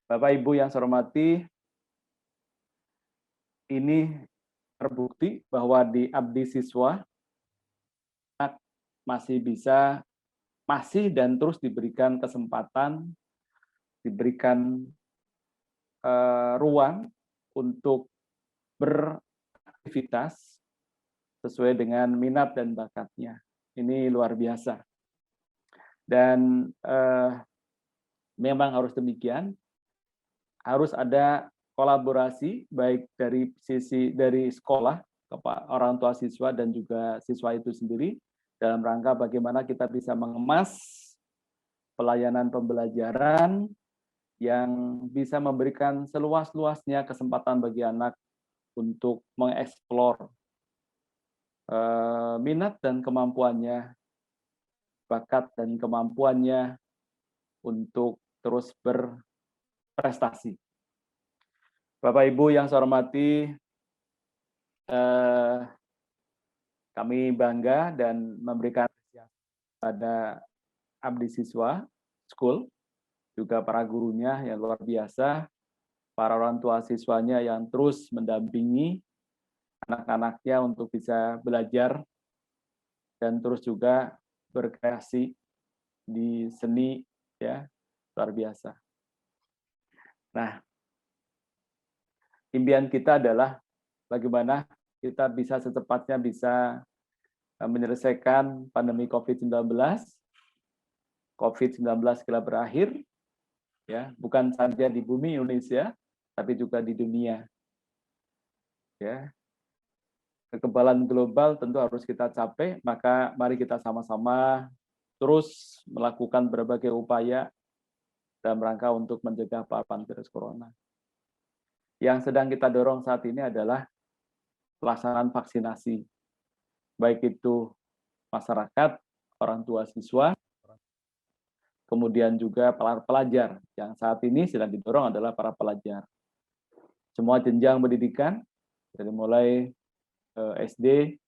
Bapak Ibu yang saya hormati, ini terbukti bahwa di Abdi Siswa masih dan terus diberikan kesempatan, diberikan ruang untuk beraktivitas sesuai dengan minat dan bakatnya. Ini luar biasa. Dan memang harus demikian, harus ada kolaborasi baik dari sekolah, orang tua siswa dan juga siswa itu sendiri dalam rangka bagaimana kita bisa mengemas pelayanan pembelajaran yang bisa memberikan seluas-luasnya kesempatan bagi anak untuk mengeksplor minat dan kemampuannya, bakat dan kemampuannya untuk terus berprestasi. Bapak Ibu yang saya hormati, kami bangga dan memberikan apresiasi pada Abdi Siswa School, juga para gurunya yang luar biasa, para orang tua siswanya yang terus mendampingi anak-anaknya untuk bisa belajar dan terus juga berkreasi di seni, ya, luar biasa. Nah, impian kita adalah bagaimana kita bisa secepatnya bisa menyelesaikan pandemi COVID-19. COVID-19 segera berakhir, ya, bukan saja di bumi Indonesia, tapi juga di dunia. Ya, kekebalan global tentu harus kita capai, maka mari kita sama-sama terus melakukan berbagai upaya dalam rangka untuk mencegah paparan virus corona. Yang sedang kita dorong saat ini adalah pelaksanaan vaksinasi, baik itu masyarakat, orang tua siswa, kemudian juga para pelajar. Yang saat ini sedang didorong adalah para pelajar. Semua jenjang pendidikan, dari mulai SD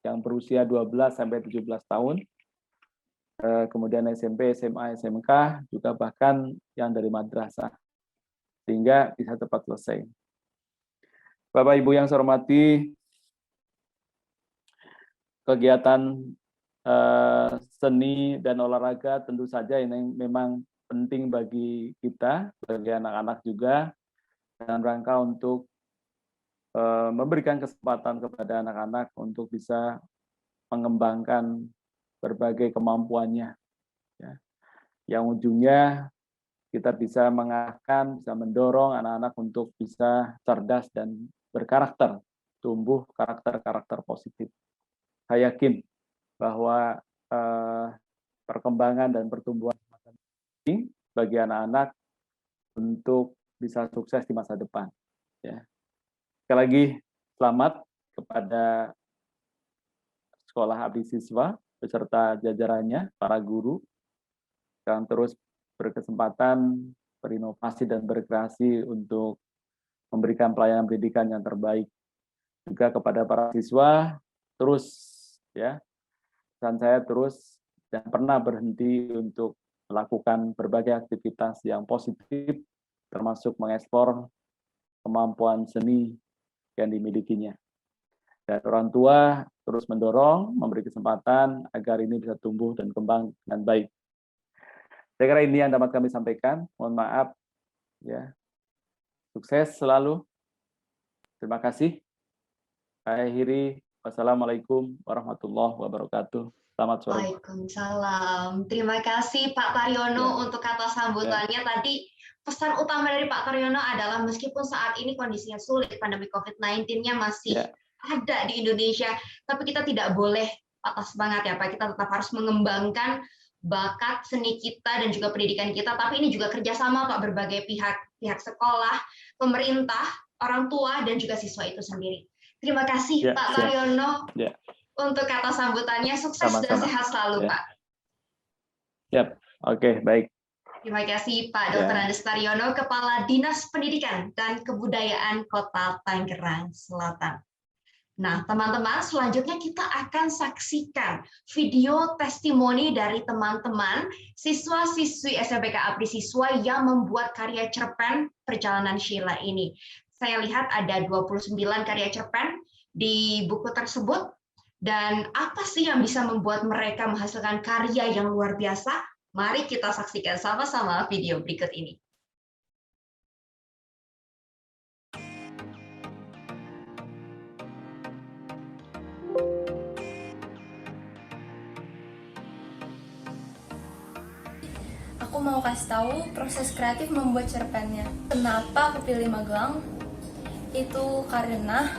yang berusia 12 sampai 17 tahun, kemudian SMP, SMA, SMK, juga bahkan yang dari madrasah, sehingga bisa cepat selesai. Bapak Ibu yang saya hormati, kegiatan seni dan olahraga tentu saja ini memang penting bagi kita, bagi anak-anak juga, dalam rangka untuk memberikan kesempatan kepada anak-anak untuk bisa mengembangkan berbagai kemampuannya, ya. Yang ujungnya kita bisa mengarahkan, bisa mendorong anak-anak untuk bisa cerdas dan berkarakter, tumbuh karakter-karakter positif. Saya yakin bahwa perkembangan dan pertumbuhan penting bagi anak-anak untuk bisa sukses di masa depan. Ya. Sekali lagi selamat kepada Sekolah Abdi Siswa beserta jajarannya, para guru yang terus berkesempatan berinovasi dan berkreasi untuk memberikan pelayanan pendidikan yang terbaik. Juga kepada para siswa terus, ya, dan saya terus dan pernah berhenti untuk melakukan berbagai aktivitas yang positif, termasuk mengeksplor kemampuan seni yang dimilikinya. Dan orang tua terus mendorong, memberi kesempatan agar ini bisa tumbuh dan kembang dengan baik. Saya kira ini yang dapat kami sampaikan. Mohon maaf, ya. Sukses selalu. Terima kasih. Saya akhiri. Wassalamualaikum warahmatullahi wabarakatuh. Selamat sore. Waalaikumsalam. Terima kasih Pak Taryono untuk kata sambutannya. Tadi pesan utama dari Pak Taryono adalah meskipun saat ini kondisinya sulit, pandemi COVID-19-nya masih ada di Indonesia, tapi kita tidak boleh patah semangat ya Pak. Kita tetap harus mengembangkan bakat seni kita dan juga pendidikan kita, tapi ini juga kerjasama Pak, berbagai pihak sekolah, pemerintah, orang tua, dan juga siswa itu sendiri. Terima kasih Pak Taryono untuk kata sambutannya. Sukses dan sehat selalu Pak. Siap, oke, baik. Terima kasih Pak Dr. Andes Taryono, Kepala Dinas Pendidikan dan Kebudayaan Kota Tangerang Selatan. Nah, teman-teman, selanjutnya kita akan saksikan video testimoni dari teman-teman siswa-siswi SMPK Abdi Siswa yang membuat karya cerpen Perjalanan Sheila ini. Saya lihat ada 29 karya cerpen di buku tersebut, dan apa sih yang bisa membuat mereka menghasilkan karya yang luar biasa? Mari kita saksikan sama-sama video berikut ini. Aku mau kasih tahu proses kreatif membuat cerpennya. Kenapa aku pilih Magelang? Itu karena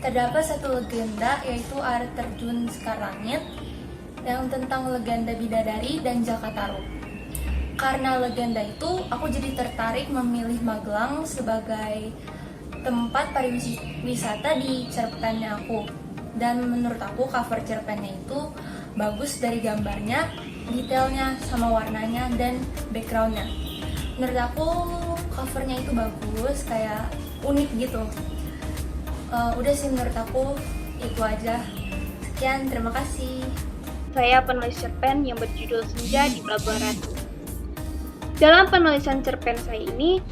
terdapat satu legenda, yaitu air terjun Sekarlangit yang tentang legenda bidadari dan Jakataru. Karena legenda itu, aku jadi tertarik memilih Magelang sebagai tempat pariwisata di cerpennya aku. Dan menurut aku cover cerpennya itu bagus dari gambarnya, detailnya, sama warnanya, dan backgroundnya. Menurut aku covernya itu bagus, kayak unik gitu. Udah sih menurut aku, itu aja. Sekian, terima kasih. Saya penulis cerpen yang berjudul Senja di Pelabuhan Ratu. Dalam penulisan cerpen saya ini,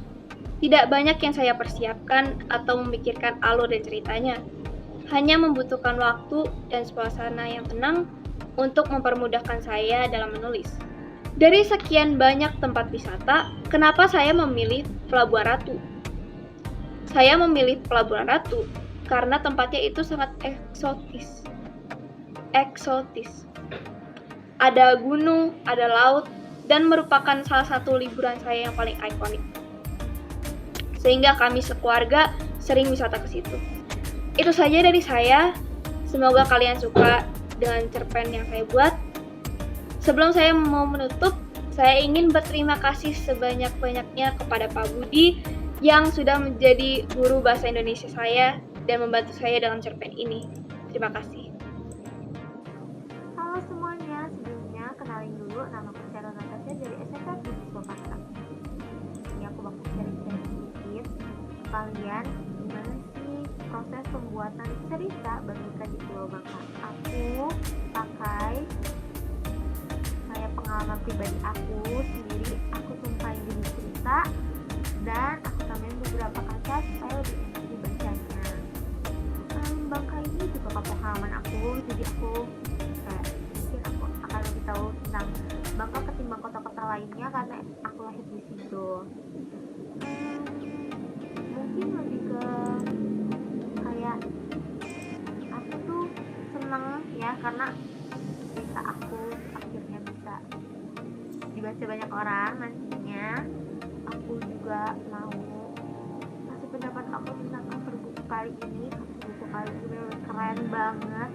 tidak banyak yang saya persiapkan atau memikirkan alur dan ceritanya. Hanya membutuhkan waktu dan suasana yang tenang untuk mempermudahkan saya dalam menulis. Dari sekian banyak tempat wisata, kenapa saya memilih Pelabuhan Ratu? Saya memilih Pelabuhan Ratu karena tempatnya itu sangat eksotis. Ada gunung, ada laut, dan merupakan salah satu liburan saya yang paling ikonik. Sehingga kami sekeluarga sering wisata ke situ. Itu saja dari saya. Semoga kalian suka dengan cerpen yang saya buat. Sebelum saya mau menutup, saya ingin berterima kasih sebanyak-banyaknya kepada Pak Budi yang sudah menjadi guru bahasa Indonesia saya dan membantu saya dalam cerpen ini. Terima kasih. Halo semuanya, sebelumnya kenalin dulu nama saya Natasha dari SMK Abdi Siswa Pasar. Ini aku bakal cerita sedikit kalian gimana sih proses pembuatan cerita Bagita di Pulau Bangka. Aku pakai kayak pengalaman pribadi aku sendiri, aku tumpahin jadi cerita dan aku tambahin beberapa kata supaya lebih enak dibacanya. Bangka ini juga kampung halaman aku, jadi aku mungkin aku akan lebih tahu tentang Bangka ketimbang kota-kota lainnya karena aku lahir di situ. Mungkin lebih ke kayak aku tuh seneng ya karena cerita aku akhirnya bisa dibaca banyak orang nantinya. Aku juga mau kasih pendapat aku tentang cover buku kali ini. Buku kali ini keren banget,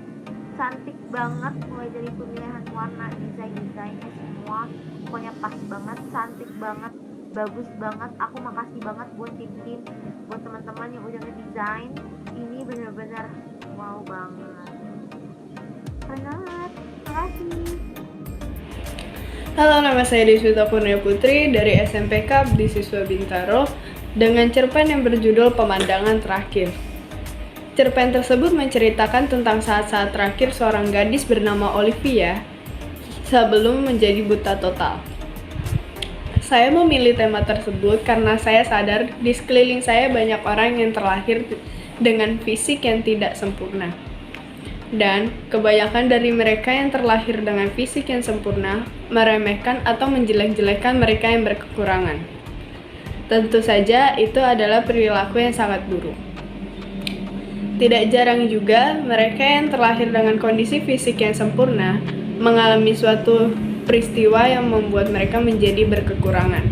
cantik banget, mulai dari pemilihan warna, desainnya semua pokoknya pas banget, cantik banget, bagus banget. Aku makasih banget buat tim-tim, buat teman-teman yang udah ngedesain ini, bener-bener wow banget, keren banget. Terima kasih. Halo, nama saya Deswita Purnia Putri dari SMPK Abdi Siswa Bintaro dengan cerpen yang berjudul Pemandangan Terakhir. Cerpen tersebut menceritakan tentang saat-saat terakhir seorang gadis bernama Olivia sebelum menjadi buta total. Saya memilih tema tersebut karena saya sadar di sekeliling saya banyak orang yang terlahir dengan fisik yang tidak sempurna. Dan kebanyakan dari mereka yang terlahir dengan fisik yang sempurna meremehkan atau menjelek-jelekan mereka yang berkekurangan. Tentu saja itu adalah perilaku yang sangat buruk. Tidak jarang juga mereka yang terlahir dengan kondisi fisik yang sempurna mengalami suatu peristiwa yang membuat mereka menjadi berkekurangan.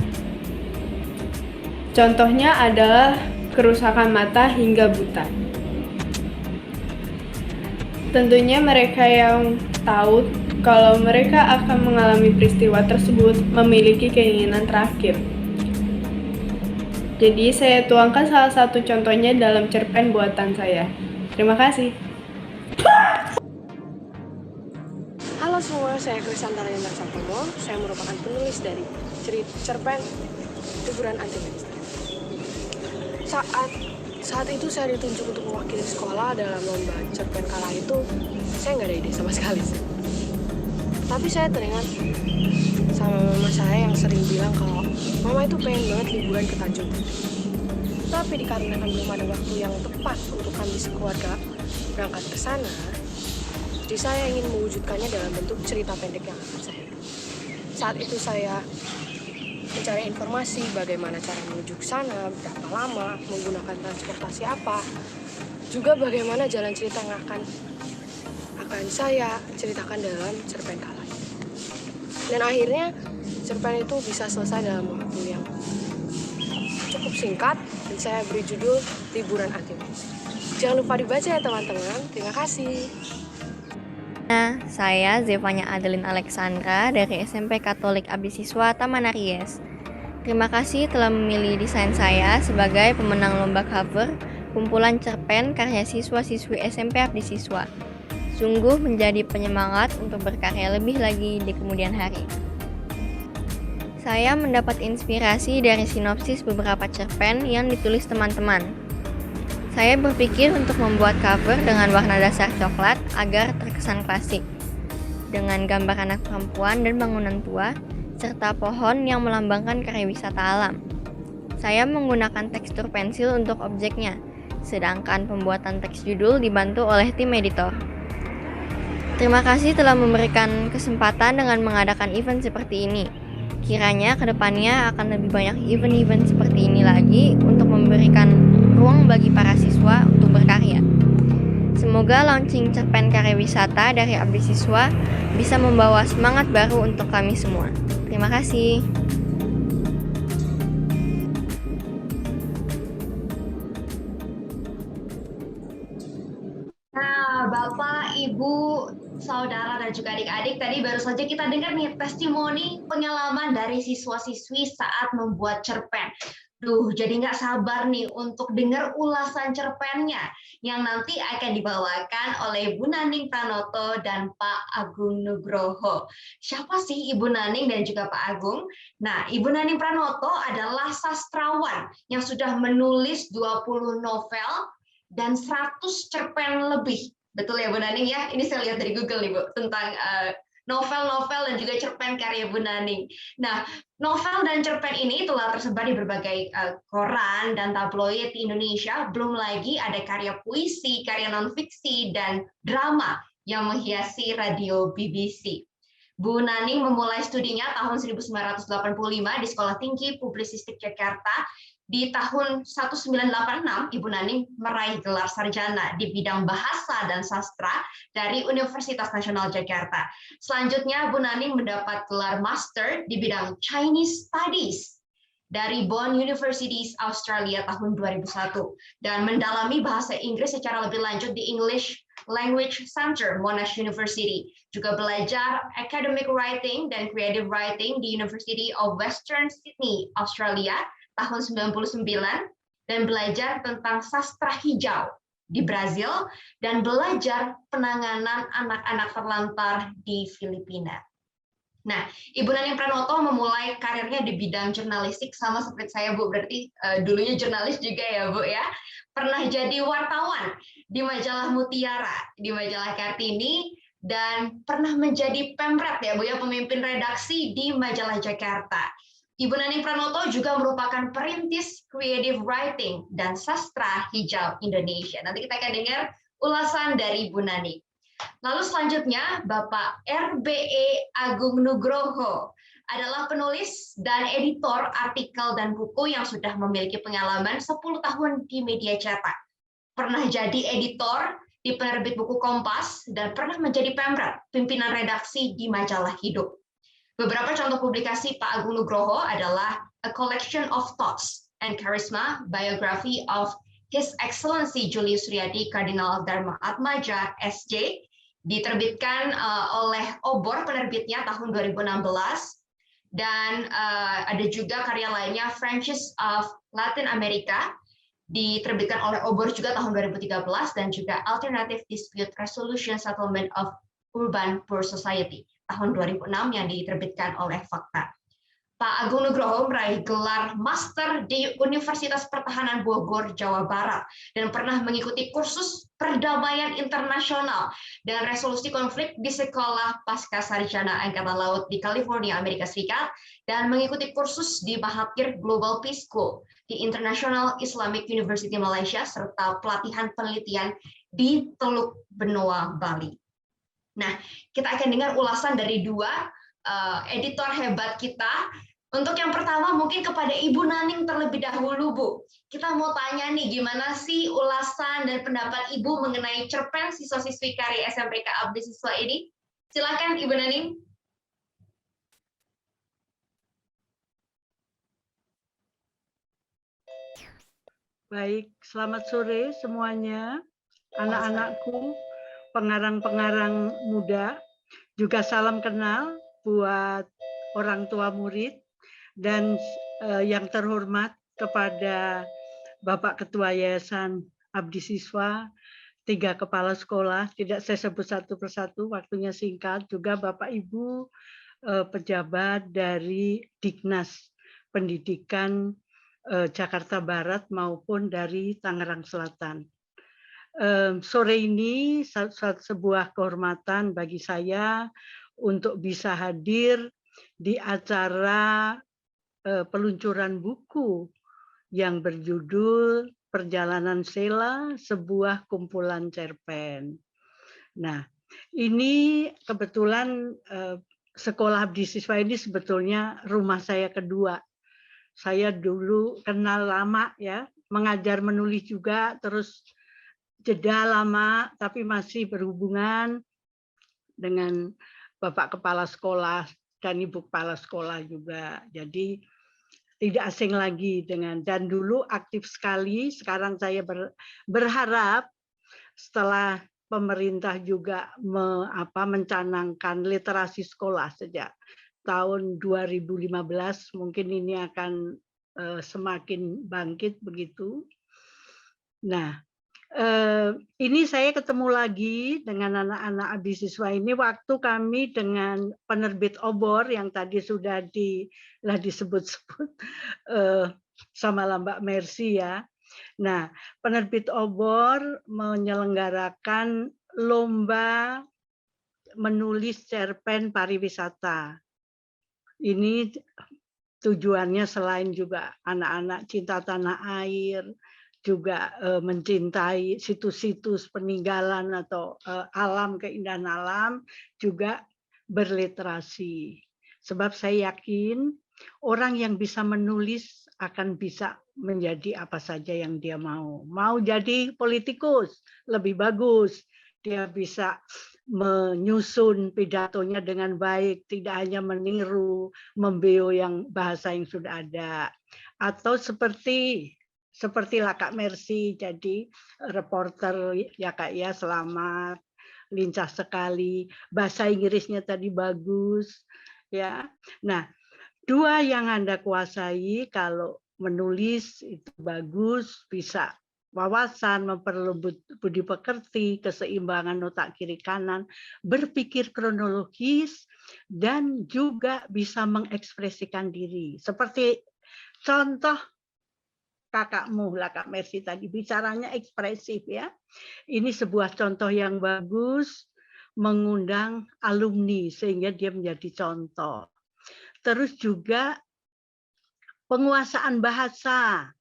Contohnya adalah kerusakan mata hingga buta. Tentunya mereka yang tahu kalau mereka akan mengalami peristiwa tersebut memiliki keinginan terakhir. Jadi saya tuangkan salah satu contohnya dalam cerpen buatan saya. Terima kasih. Halo semua, saya Krisantara Yandar Sampono. Saya merupakan penulis dari cerpen liburan anti mainstream. Saat itu saya ditunjuk untuk mewakili sekolah dalam lomba cerpen kala itu, saya nggak ada ide sama sekali sih. Tapi saya teringat sama mama saya yang sering bilang kalau mama itu pengen banget liburan ke Tanjung Putri. Tapi dikarenakan belum ada waktu yang tepat untuk kami sekeluarga berangkat ke sana, jadi saya ingin mewujudkannya dalam bentuk cerita pendek yang akan saya tulis. Saat itu saya mencari informasi bagaimana cara menuju ke sana, berapa lama, menggunakan transportasi apa, juga bagaimana jalan cerita yang akan saya ceritakan dalam cerpen kala ini. Dan akhirnya cerpen itu bisa selesai dalam waktu yang cukup singkat dan saya beri judul Liburan Anti Mainstream. Jangan lupa dibaca ya teman-teman. Terima kasih. Nah, saya Zevanya Adeline Alexandra dari SMP Katolik Abdi Siswa Taman Aries. Terima kasih telah memilih desain saya sebagai pemenang lomba cover kumpulan cerpen karya siswa-siswi SMP Abdi Siswa. Sungguh menjadi penyemangat untuk berkarya lebih lagi di kemudian hari. Saya mendapat inspirasi dari sinopsis beberapa cerpen yang ditulis teman-teman. Saya berpikir untuk membuat cover dengan warna dasar coklat agar terkesan klasik, dengan gambar anak perempuan dan bangunan tua, serta pohon yang melambangkan karya wisata alam. Saya menggunakan tekstur pensil untuk objeknya, sedangkan pembuatan teks judul dibantu oleh tim editor. Terima kasih telah memberikan kesempatan dengan mengadakan event seperti ini. Kiranya kedepannya akan lebih banyak event-event seperti ini lagi untuk memberikan ruang bagi para siswa untuk berkarya. Semoga launching cerpen karya wisata dari Abdi Siswa bisa membawa semangat baru untuk kami semua. Terima kasih. Nah, Bapak, Ibu, Saudara, dan juga adik-adik, tadi baru saja kita dengar nih testimoni pengalaman dari siswa-siswi saat membuat cerpen. Duh, jadi nggak sabar nih untuk dengar ulasan cerpennya yang nanti akan dibawakan oleh Bu Naning Pranoto dan Pak Agung Nugroho. Siapa sih Ibu Naning dan juga Pak Agung? Nah, Ibu Naning Pranoto adalah sastrawan yang sudah menulis 20 novel dan 100 cerpen lebih. Betul ya Bu Naning ya? Ini saya lihat dari Google nih Bu, tentang novel-novel dan juga cerpen karya Bu Naning. Nah, novel dan cerpen ini telah tersebar di berbagai koran dan tabloid di Indonesia. Belum lagi ada karya puisi, karya non-fiksi, dan drama yang menghiasi radio BBC. Bu Naning memulai studinya tahun 1985 di Sekolah Tinggi Publisistik Jakarta. Di tahun 1986, Ibu Naning meraih gelar sarjana di bidang bahasa dan sastra dari Universitas Nasional Jakarta. Selanjutnya, Bu Naning mendapat gelar master di bidang Chinese Studies dari Bond University Australia tahun 2001 dan mendalami bahasa Inggris secara lebih lanjut di English Language Center Monash University. Juga belajar academic writing dan creative writing di University of Western Sydney, Australia tahun 99 dan belajar tentang sastra hijau di Brazil dan belajar penanganan anak-anak terlantar di Filipina. Nah, Ibu Naning Pranoto memulai karirnya di bidang jurnalistik sama seperti saya Bu, berarti dulunya jurnalis juga ya Bu ya. Pernah jadi wartawan di majalah Mutiara, di majalah Kartini, dan pernah menjadi pemret ya Bu ya, pemimpin redaksi di majalah Jakarta. Ibu Naning Pranoto juga merupakan perintis creative writing dan sastra hijau Indonesia. Nanti kita akan dengar ulasan dari Bu Naning. Lalu selanjutnya, Bapak RBE Agung Nugroho adalah penulis dan editor artikel dan buku yang sudah memiliki pengalaman 10 tahun di media cetak. Pernah jadi editor di penerbit buku Kompas dan pernah menjadi pemret, pimpinan redaksi di majalah Hidup. Beberapa contoh publikasi Pak Agung Nugroho adalah A Collection of Thoughts and Charisma, Biography of His Excellency Julius Riyadi Kardinal Dharma Atmaja, SJ, diterbitkan oleh Obor penerbitnya tahun 2016, dan ada juga karya lainnya Frenches of Latin America, diterbitkan oleh Obor juga tahun 2013, dan juga Alternative Dispute Resolution Settlement of Urban Poor Society tahun 2006 yang diterbitkan oleh Fakta. Pak Agung Nugroho meraih gelar Master di Universitas Pertahanan Bogor, Jawa Barat, dan pernah mengikuti kursus perdamaian internasional dan resolusi konflik di Sekolah Pasca Sarjana Angkatan Laut di California, Amerika Serikat, dan mengikuti kursus di Mahathir Global Peace School di International Islamic University Malaysia, serta pelatihan penelitian di Teluk Benoa, Bali. Nah, kita akan dengar ulasan dari dua editor hebat kita. Untuk yang pertama mungkin kepada Ibu Naning terlebih dahulu, Bu. Kita mau tanya nih, gimana sih ulasan dan pendapat Ibu mengenai cerpen siswa-siswi karya SMPK Abdi Siswa ini? Silakan Ibu Naning. Baik, selamat sore semuanya, anak-anakku, pengarang-pengarang muda, juga salam kenal buat orang tua murid, dan yang terhormat kepada Bapak Ketua Yayasan Abdi Siswa, 3 kepala sekolah, tidak saya sebut satu persatu, waktunya singkat, juga Bapak Ibu pejabat dari Dignas Pendidikan Jakarta Barat maupun dari Tangerang Selatan. Sore ini sebuah kehormatan bagi saya untuk bisa hadir di acara peluncuran buku yang berjudul Perjalanan Sela, sebuah kumpulan cerpen. Nah, ini kebetulan Sekolah Abdi Siswa ini sebetulnya rumah saya kedua. Saya dulu kenal lama ya, mengajar menulis juga, terus jeda lama, tapi masih berhubungan dengan Bapak Kepala Sekolah dan Ibu Kepala Sekolah juga. Jadi tidak asing lagi dengan, dan dulu aktif sekali. Sekarang saya berharap setelah pemerintah juga mencanangkan literasi sekolah sejak tahun 2015, mungkin ini akan semakin bangkit begitu. Nah, ini saya ketemu lagi dengan anak-anak Abdi Siswa ini waktu kami dengan penerbit Obor yang tadi sudah disebut-sebut sama Mbak Mercy ya. Nah, penerbit Obor menyelenggarakan lomba menulis cerpen pariwisata. Ini tujuannya selain juga anak-anak cinta tanah air, juga mencintai situs-situs peninggalan atau alam, keindahan alam, juga berliterasi. Sebab saya yakin orang yang bisa menulis akan bisa menjadi apa saja yang dia mau. Mau jadi politikus, lebih bagus. Dia bisa menyusun pidatonya dengan baik, tidak hanya meniru, membeo yang bahasa yang sudah ada. Atau seperti lah Kak Mercy, jadi reporter ya Kak ya, selamat, lincah sekali, bahasa Inggrisnya tadi bagus ya. Nah, 2 yang Anda kuasai, kalau menulis itu bagus, bisa wawasan, memperlembut budi pekerti, keseimbangan otak kiri kanan, berpikir kronologis, dan juga bisa mengekspresikan diri. Seperti contoh kakakmu lah Kak Mercy tadi, bicaranya ekspresif ya. Ini sebuah contoh yang bagus, mengundang alumni sehingga dia menjadi contoh. Terus juga penguasaan bahasa.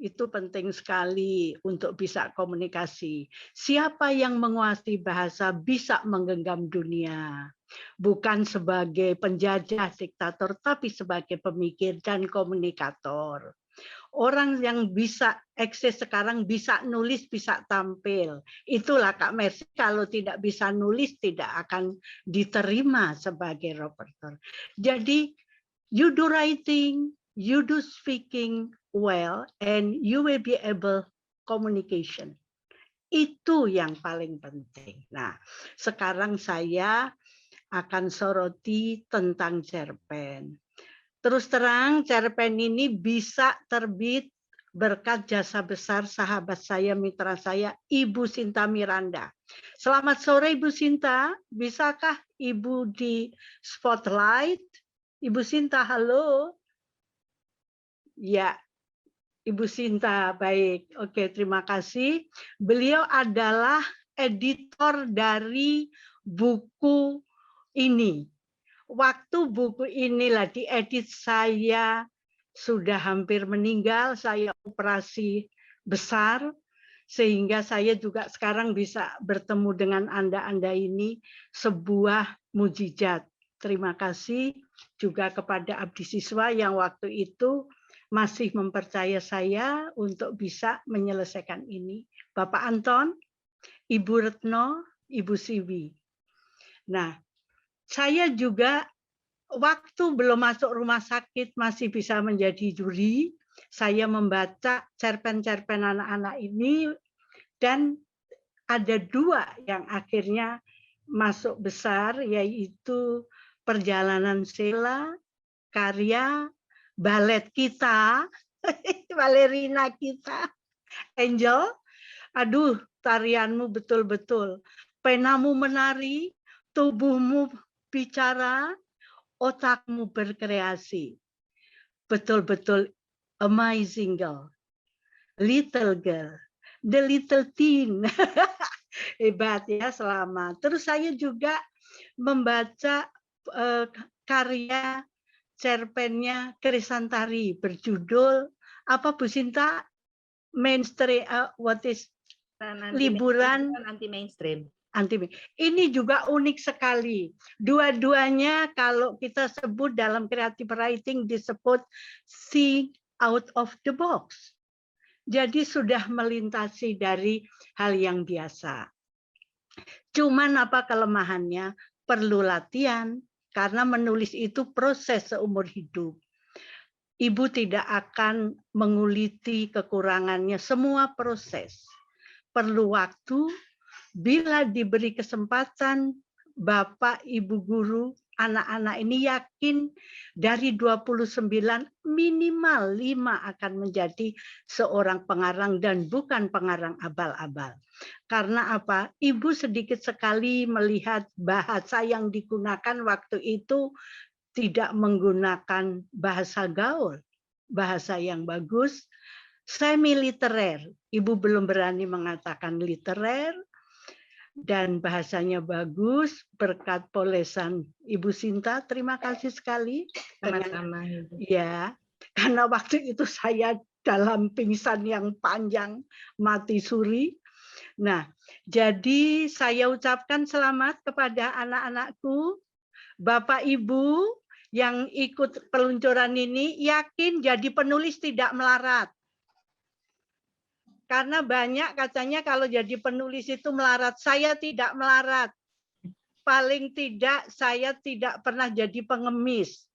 Itu penting sekali untuk bisa komunikasi. Siapa yang menguasai bahasa bisa menggenggam dunia. Bukan sebagai penjajah, diktator, tapi sebagai pemikir dan komunikator. Orang yang bisa eksis sekarang bisa nulis, bisa tampil. Itulah Kak Mercy, kalau tidak bisa nulis tidak akan diterima sebagai reporter. Jadi you do writing, you do speaking well, and you will be able communication. Itu yang paling penting. Nah, sekarang saya akan soroti tentang cerpen. Terus terang, cerpen ini bisa terbit berkat jasa besar sahabat saya, mitra saya, Ibu Sinta Miranda. Selamat sore Ibu Sinta, bisakah Ibu di spotlight? Ibu Sinta, halo. Ya, Ibu Sinta, baik. Oke, terima kasih. Beliau adalah editor dari buku ini. Waktu buku inilah diedit, saya sudah hampir meninggal, saya operasi besar, sehingga saya juga sekarang bisa bertemu dengan Anda ini, sebuah mujizat. Terima kasih juga kepada abdi siswa yang waktu itu masih mempercaya saya untuk bisa menyelesaikan ini. Bapak Anton, Ibu Retno, Ibu Siwi. Nah, saya juga waktu belum masuk rumah sakit masih bisa menjadi juri. Saya membaca cerpen-cerpen anak-anak ini dan ada 2 yang akhirnya masuk besar, yaitu Perjalanan Sheila, karya balet kita, balerina kita, Angel. Aduh, tarianmu betul-betul. Penamu menari, tubuhmu bicara, otakmu berkreasi. Betul-betul amazing girl. Little girl. The little teen. Hebat ya, selamat. Terus saya juga membaca karya cerpennya Krisantari berjudul apa Bu Sinta? Mainstream, what is liburan anti mainstream. Ini juga unik sekali. Dua-duanya kalau kita sebut dalam creative writing disebut think out of the box. Jadi sudah melintasi dari hal yang biasa. Cuman apa kelemahannya? Perlu latihan, karena menulis itu proses seumur hidup. Ibu tidak akan menguliti kekurangannya, semua proses. Perlu waktu, bila diberi kesempatan, Bapak, Ibu guru, anak-anak ini yakin dari 29 minimal 5 akan menjadi seorang pengarang dan bukan pengarang abal-abal. Karena apa? Ibu sedikit sekali melihat bahasa yang digunakan waktu itu tidak menggunakan bahasa gaul, bahasa yang bagus, semi literer. Ibu belum berani mengatakan literer, dan bahasanya bagus berkat polesan Ibu Sinta. Terima kasih sekali. Sama-sama. Ya, karena waktu itu saya dalam pingsan yang panjang, mati suri. Nah, jadi saya ucapkan selamat kepada anak-anakku, Bapak Ibu yang ikut peluncuran ini, yakin jadi penulis tidak melarat. Karena banyak katanya kalau jadi penulis itu melarat. Saya tidak melarat. Paling tidak saya tidak pernah jadi pengemis.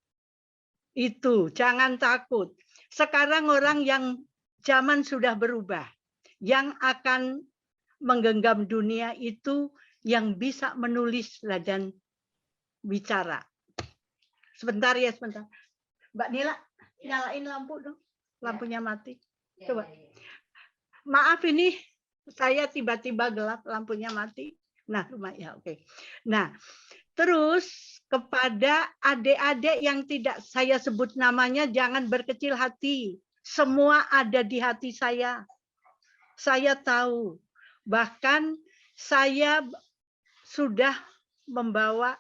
Itu, jangan takut. Sekarang orang yang zaman sudah berubah. Yang akan menggenggam dunia itu yang bisa menulis dan bicara. Sebentar ya, sebentar. Mbak Nila, nyalain lampu dong. Lampunya mati. Coba. Maaf ini saya tiba-tiba gelap, lampunya mati. Nah, ya oke. Nah, terus kepada adik-adik yang tidak saya sebut namanya, jangan berkecil hati. Semua ada di hati saya. Saya tahu. Bahkan saya sudah membawa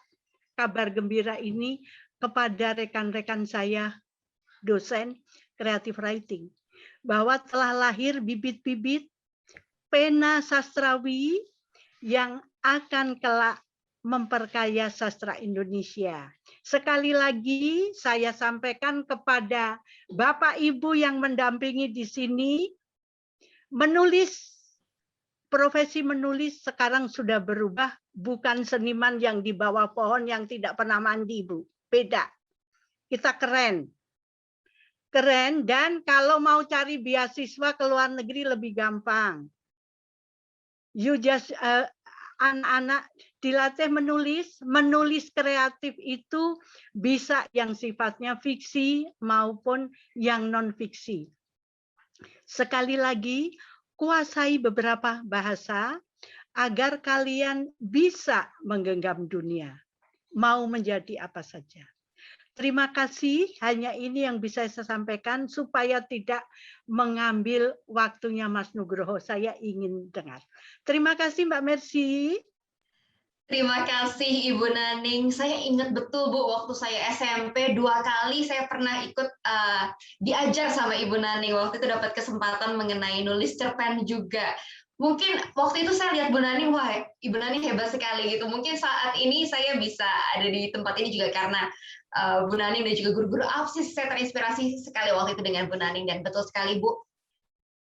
kabar gembira ini kepada rekan-rekan saya, dosen creative writing, bahwa telah lahir bibit-bibit pena sastrawi yang akan kelak memperkaya sastra Indonesia. Sekali lagi saya sampaikan kepada Bapak Ibu yang mendampingi di sini, menulis, profesi menulis sekarang sudah berubah, bukan seniman yang di bawah pohon yang tidak pernah mandi, Bu. Beda. Kita keren. Keren, dan kalau mau cari beasiswa ke luar negeri lebih gampang. You just anak-anak dilatih menulis kreatif itu bisa yang sifatnya fiksi maupun yang non fiksi. Sekali lagi, kuasai beberapa bahasa agar kalian bisa menggenggam dunia, mau menjadi apa saja. Terima kasih, hanya ini yang bisa saya sampaikan supaya tidak mengambil waktunya Mas Nugroho. Saya ingin dengar. Terima kasih Mbak Mercy. Terima kasih Ibu Naning. Saya ingat betul Bu, waktu saya SMP 2 kali saya pernah ikut diajar sama Ibu Naning. Waktu itu dapat kesempatan mengenai nulis cerpen juga. Mungkin waktu itu saya lihat Bu Naning, wah Ibu Naning hebat sekali gitu. Mungkin saat ini saya bisa ada di tempat ini juga karena Bu Naning dan juga guru-guru APSIS. Saya terinspirasi sekali waktu itu dengan Bu Naning, dan betul sekali Bu,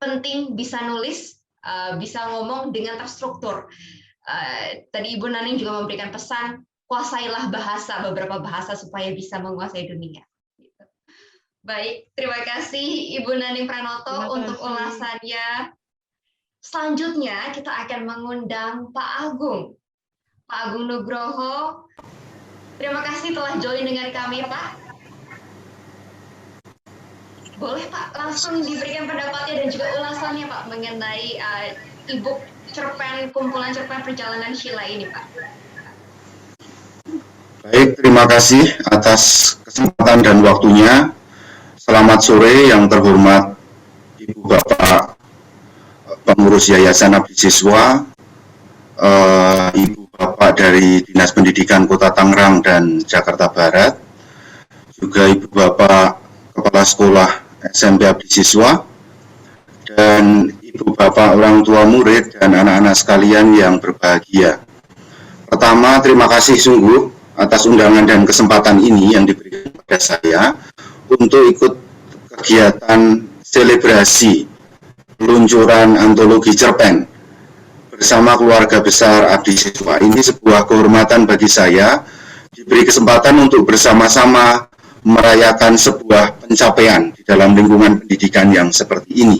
penting bisa nulis, bisa ngomong dengan terstruktur. Tadi Ibu Naning juga memberikan pesan, kuasailah beberapa bahasa supaya bisa menguasai dunia. Baik, terima kasih Ibu Naning Pranoto untuk ulasannya. Selanjutnya kita akan mengundang Pak Agung Nugroho. Terima kasih telah join dengan kami, Pak. Boleh Pak langsung diberikan pendapatnya dan juga ulasannya Pak mengenai e-book cerpen, kumpulan cerpen perjalanan Sheila ini, Pak. Baik, terima kasih atas kesempatan dan waktunya. Selamat sore yang terhormat Ibu Bapak pengurus Yayasan Abdi Siswa, Ibu Bapak dari Dinas Pendidikan Kota Tangerang dan Jakarta Barat, juga Ibu Bapak Kepala Sekolah SMP Abdi Siswa, dan Ibu Bapak orang tua murid dan anak-anak sekalian yang berbahagia. Pertama, terima kasih sungguh atas undangan dan kesempatan ini yang diberikan kepada saya untuk ikut kegiatan selebrasi peluncuran antologi cerpen bersama keluarga besar Abdi Siswa. Ini sebuah kehormatan bagi saya, diberi kesempatan untuk bersama-sama merayakan sebuah pencapaian di dalam lingkungan pendidikan yang seperti ini.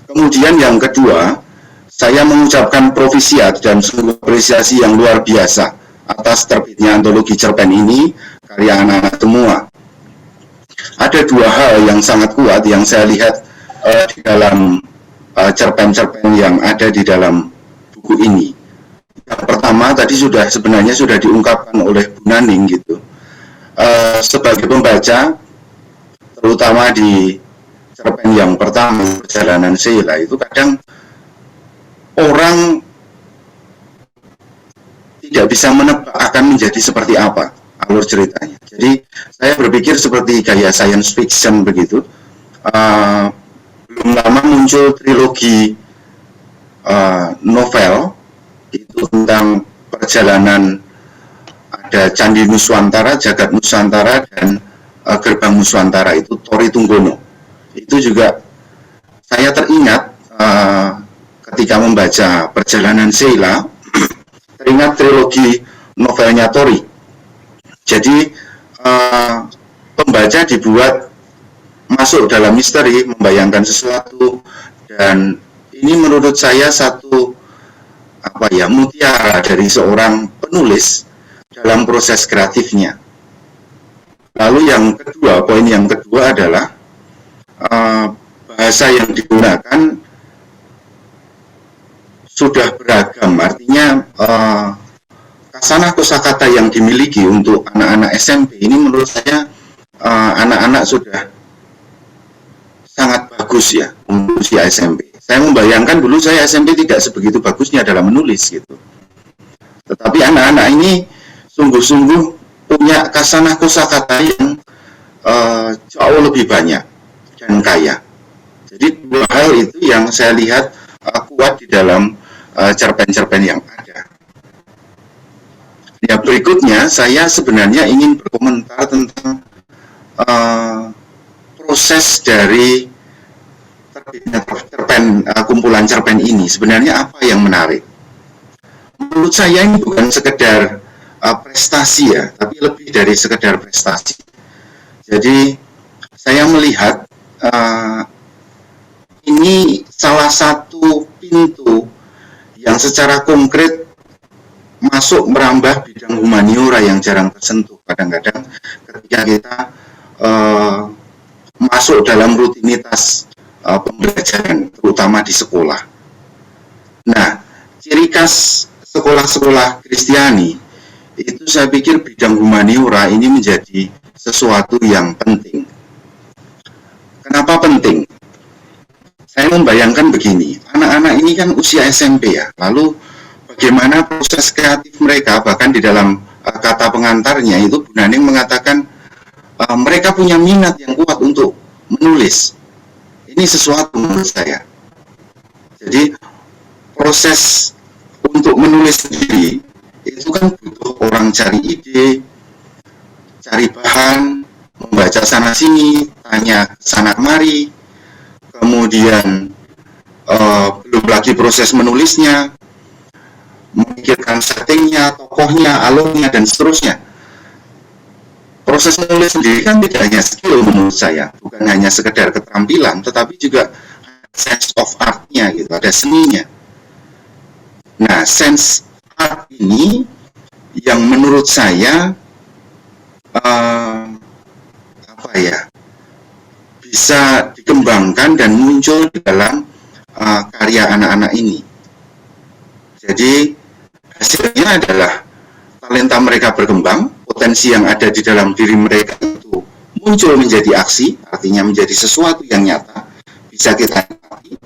Kemudian yang kedua, saya mengucapkan profisiat dan sungguh apresiasi yang luar biasa atas terbitnya antologi cerpen ini, karya anak-anak semua. Ada dua hal yang sangat kuat yang saya lihat di dalam cerpen-cerpen yang ada di dalam buku ini. Yang pertama tadi sebenarnya sudah diungkapkan oleh Bu Naning gitu. Sebagai pembaca, terutama di cerpen yang pertama, Perjalanan Sheila, itu kadang orang tidak bisa menebak akan menjadi seperti apa alur ceritanya. Jadi saya berpikir seperti gaya science fiction begitu. Belum lama muncul trilogi novel itu tentang perjalanan, ada Candi Nuswantara, Jagat Nusantara, dan Gerbang Nuswantara, itu Tori Tunggono. Itu juga saya teringat ketika membaca Perjalanan Sheila, teringat trilogi novelnya Tori. Jadi pembaca dibuat masuk dalam misteri, membayangkan sesuatu, dan ini menurut saya satu mutiara dari seorang penulis dalam proses kreatifnya. Lalu yang kedua, poin yang kedua adalah bahasa yang digunakan sudah beragam, artinya kasanah kosakata yang dimiliki untuk anak-anak SMP ini menurut saya anak-anak sudah sangat bagus ya untuk usia SMP. Saya membayangkan dulu saya SMP tidak sebegitu bagusnya dalam menulis gitu. Tetapi anak-anak ini sungguh-sungguh punya kasanah kosakata yang jauh lebih banyak dan kaya. Jadi dua hal itu yang saya lihat kuat di dalam cerpen-cerpen yang ada. Ya, berikutnya saya sebenarnya ingin berkomentar tentang proses dari terbitnya kumpulan cerpen ini. Sebenarnya apa yang menarik? Menurut saya ini bukan sekedar prestasi ya, tapi lebih dari sekedar prestasi. Jadi saya melihat ini salah satu pintu yang secara konkret masuk merambah bidang humaniora yang jarang tersentuh. Kadang-kadang ketika kita masuk dalam rutinitas pembelajaran, terutama di sekolah. Nah, ciri khas sekolah-sekolah Kristiani itu saya pikir bidang humaniora ini menjadi sesuatu yang penting. Kenapa penting? Saya membayangkan begini, anak-anak ini kan usia SMP ya, lalu bagaimana proses kreatif mereka, bahkan di dalam kata pengantarnya itu Bu Naning mengatakan mereka punya minat yang kuat untuk menulis. Ini sesuatu menurut saya. Jadi proses untuk menulis sendiri itu kan butuh orang cari ide, cari bahan, membaca sana sini, tanya sana kemari, kemudian belum lagi proses menulisnya, memikirkan settingnya, tokohnya, alurnya, dan seterusnya. Proses menulis sendiri kan tidak hanya skill menurut saya, bukan hanya sekedar keterampilan, tetapi juga sense of art-nya gitu, ada seninya. Nah, sense art ini yang menurut saya bisa dikembangkan dan muncul di dalam karya anak-anak ini. Jadi hasilnya adalah talenta mereka berkembang, potensi yang ada di dalam diri mereka itu muncul menjadi aksi, artinya menjadi sesuatu yang nyata, bisa kita nikmati.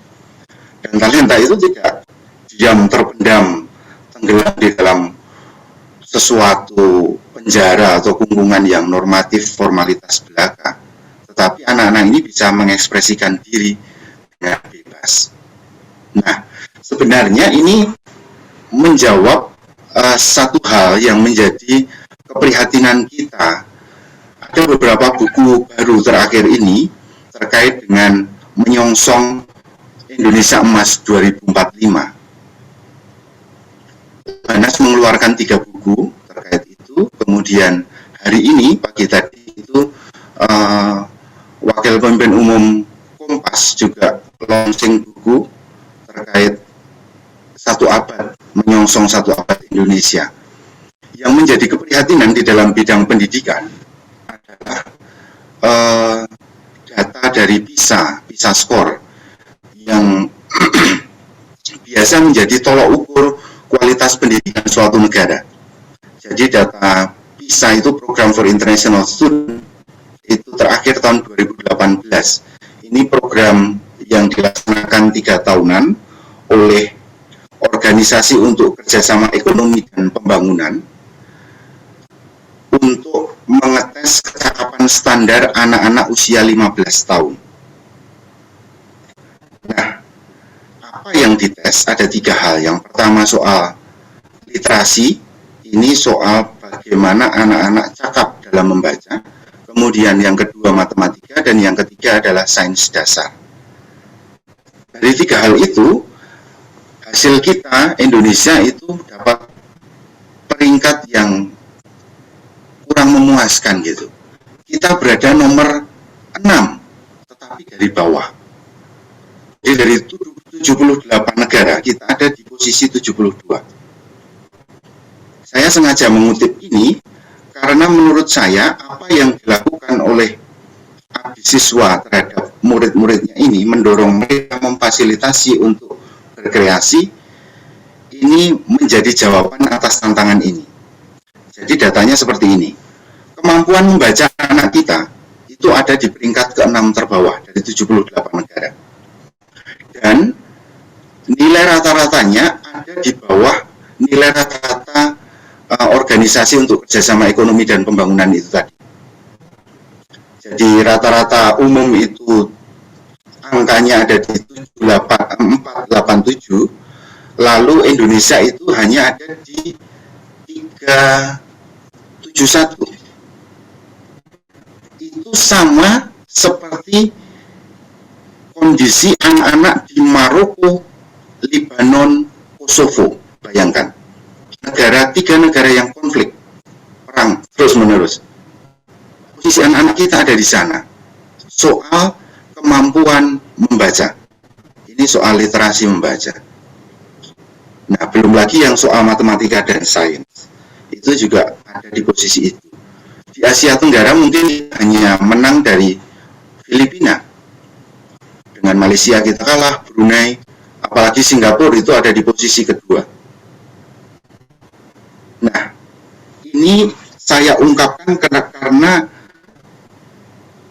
Dan talenta itu tidak diam terpendam, tenggelam di dalam sesuatu penjara atau kurungan yang normatif formalitas belaka. Tetapi anak-anak ini bisa mengekspresikan diri dengan bebas. Nah, sebenarnya ini menjawab satu hal yang menjadi keprihatinan kita. Ada beberapa buku baru terakhir ini terkait dengan menyongsong Indonesia Emas 2045. Banas mengeluarkan 3 buku terkait itu. Kemudian hari ini pagi tadi itu Wakil Pemimpin Umum Kompas juga launching buku terkait 1 abad, menyongsong 1 abad Indonesia. Yang menjadi keprihatinan di dalam bidang pendidikan adalah data dari PISA Score yang biasa menjadi tolok ukur kualitas pendidikan suatu negara. Jadi data PISA itu Program for International Student itu terakhir tahun 2018. Ini program yang dilaksanakan 3 tahunan oleh Organisasi untuk Kerjasama Ekonomi dan Pembangunan untuk mengetes kecakapan standar anak-anak usia 15 tahun. Nah, apa yang dites? Ada 3 hal. Yang pertama soal literasi, ini soal bagaimana anak-anak cakap dalam membaca. Kemudian yang kedua matematika, dan yang ketiga adalah sains dasar. Dari 3 hal itu, hasil kita Indonesia itu dapat peringkat yang kurang memuaskan gitu. Kita berada nomor 6, tetapi dari bawah. Jadi dari 78 negara, kita ada di posisi 72. Saya sengaja mengutip ini karena menurut saya apa yang dilakukan oleh abdi siswa terhadap murid-muridnya ini mendorong mereka memfasilitasi untuk berkreasi, ini menjadi jawaban atas tantangan ini. Jadi datanya seperti ini. Kemampuan membaca anak kita itu ada di peringkat ke-6 terbawah dari 78 negara. Dan nilai rata-ratanya ada di bawah nilai rata-rata organisasi untuk kerjasama ekonomi dan pembangunan itu tadi. Jadi rata-rata umum itu angkanya ada di 487, lalu Indonesia itu hanya ada di 371. Itu sama seperti kondisi anak-anak di Maroko, Lebanon, Kosovo. Bayangkan, 3 negara yang konflik, perang terus-menerus. Posisi anak-anak kita ada di sana. Soal kemampuan membaca. Ini soal literasi membaca. Nah, belum lagi yang soal matematika dan sains. Itu juga ada di posisi itu. Di Asia Tenggara mungkin hanya menang dari Filipina. Dengan Malaysia kita kalah, Brunei, apalagi Singapura itu ada di posisi kedua. Nah, ini saya ungkapkan karena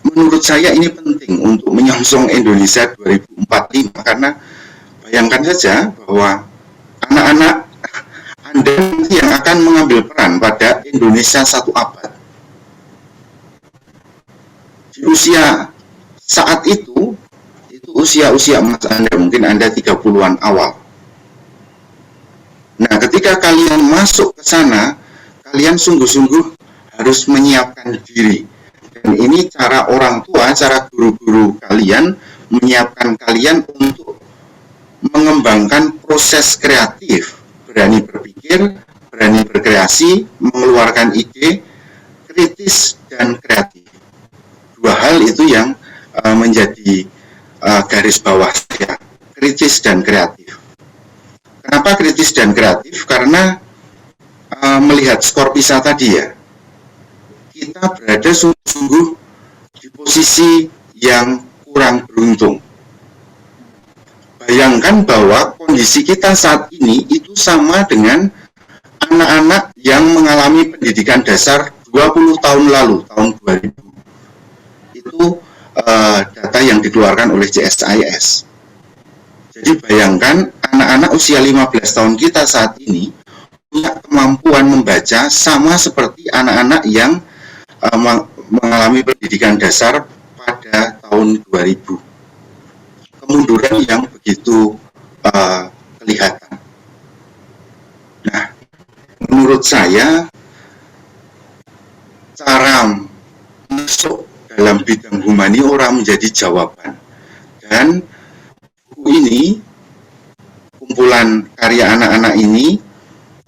menurut saya ini penting untuk menyongsong Indonesia 2045, karena bayangkan saja bahwa anak-anak Anda yang akan mengambil peran pada Indonesia 1 abad. Di usia saat itu usia-usia emas Anda, mungkin Anda 30-an awal. Nah, ketika kalian masuk ke sana, kalian sungguh-sungguh harus menyiapkan diri. Dan ini cara orang tua, cara guru-guru kalian menyiapkan kalian untuk mengembangkan proses kreatif, berani berpikir, berani berkreasi, mengeluarkan ide, kritis dan kreatif. 2 hal itu yang menjadi garis bawah saya, kritis dan kreatif. Kenapa kritis dan kreatif? Karena melihat skor PISA tadi ya, kita berada sungguh-sungguh di posisi yang kurang beruntung. Bayangkan bahwa kondisi kita saat ini itu sama dengan anak-anak yang mengalami pendidikan dasar 20 tahun lalu, tahun 2000. Itu data yang dikeluarkan oleh CSIS. Jadi bayangkan anak-anak usia 15 tahun kita saat ini punya kemampuan membaca sama seperti anak-anak yang mengalami pendidikan dasar pada tahun 2000. Kemunduran yang begitu kelihatan. Nah, menurut saya cara masuk dalam bidang humaniora menjadi jawaban. Dan buku ini, kumpulan karya anak-anak ini,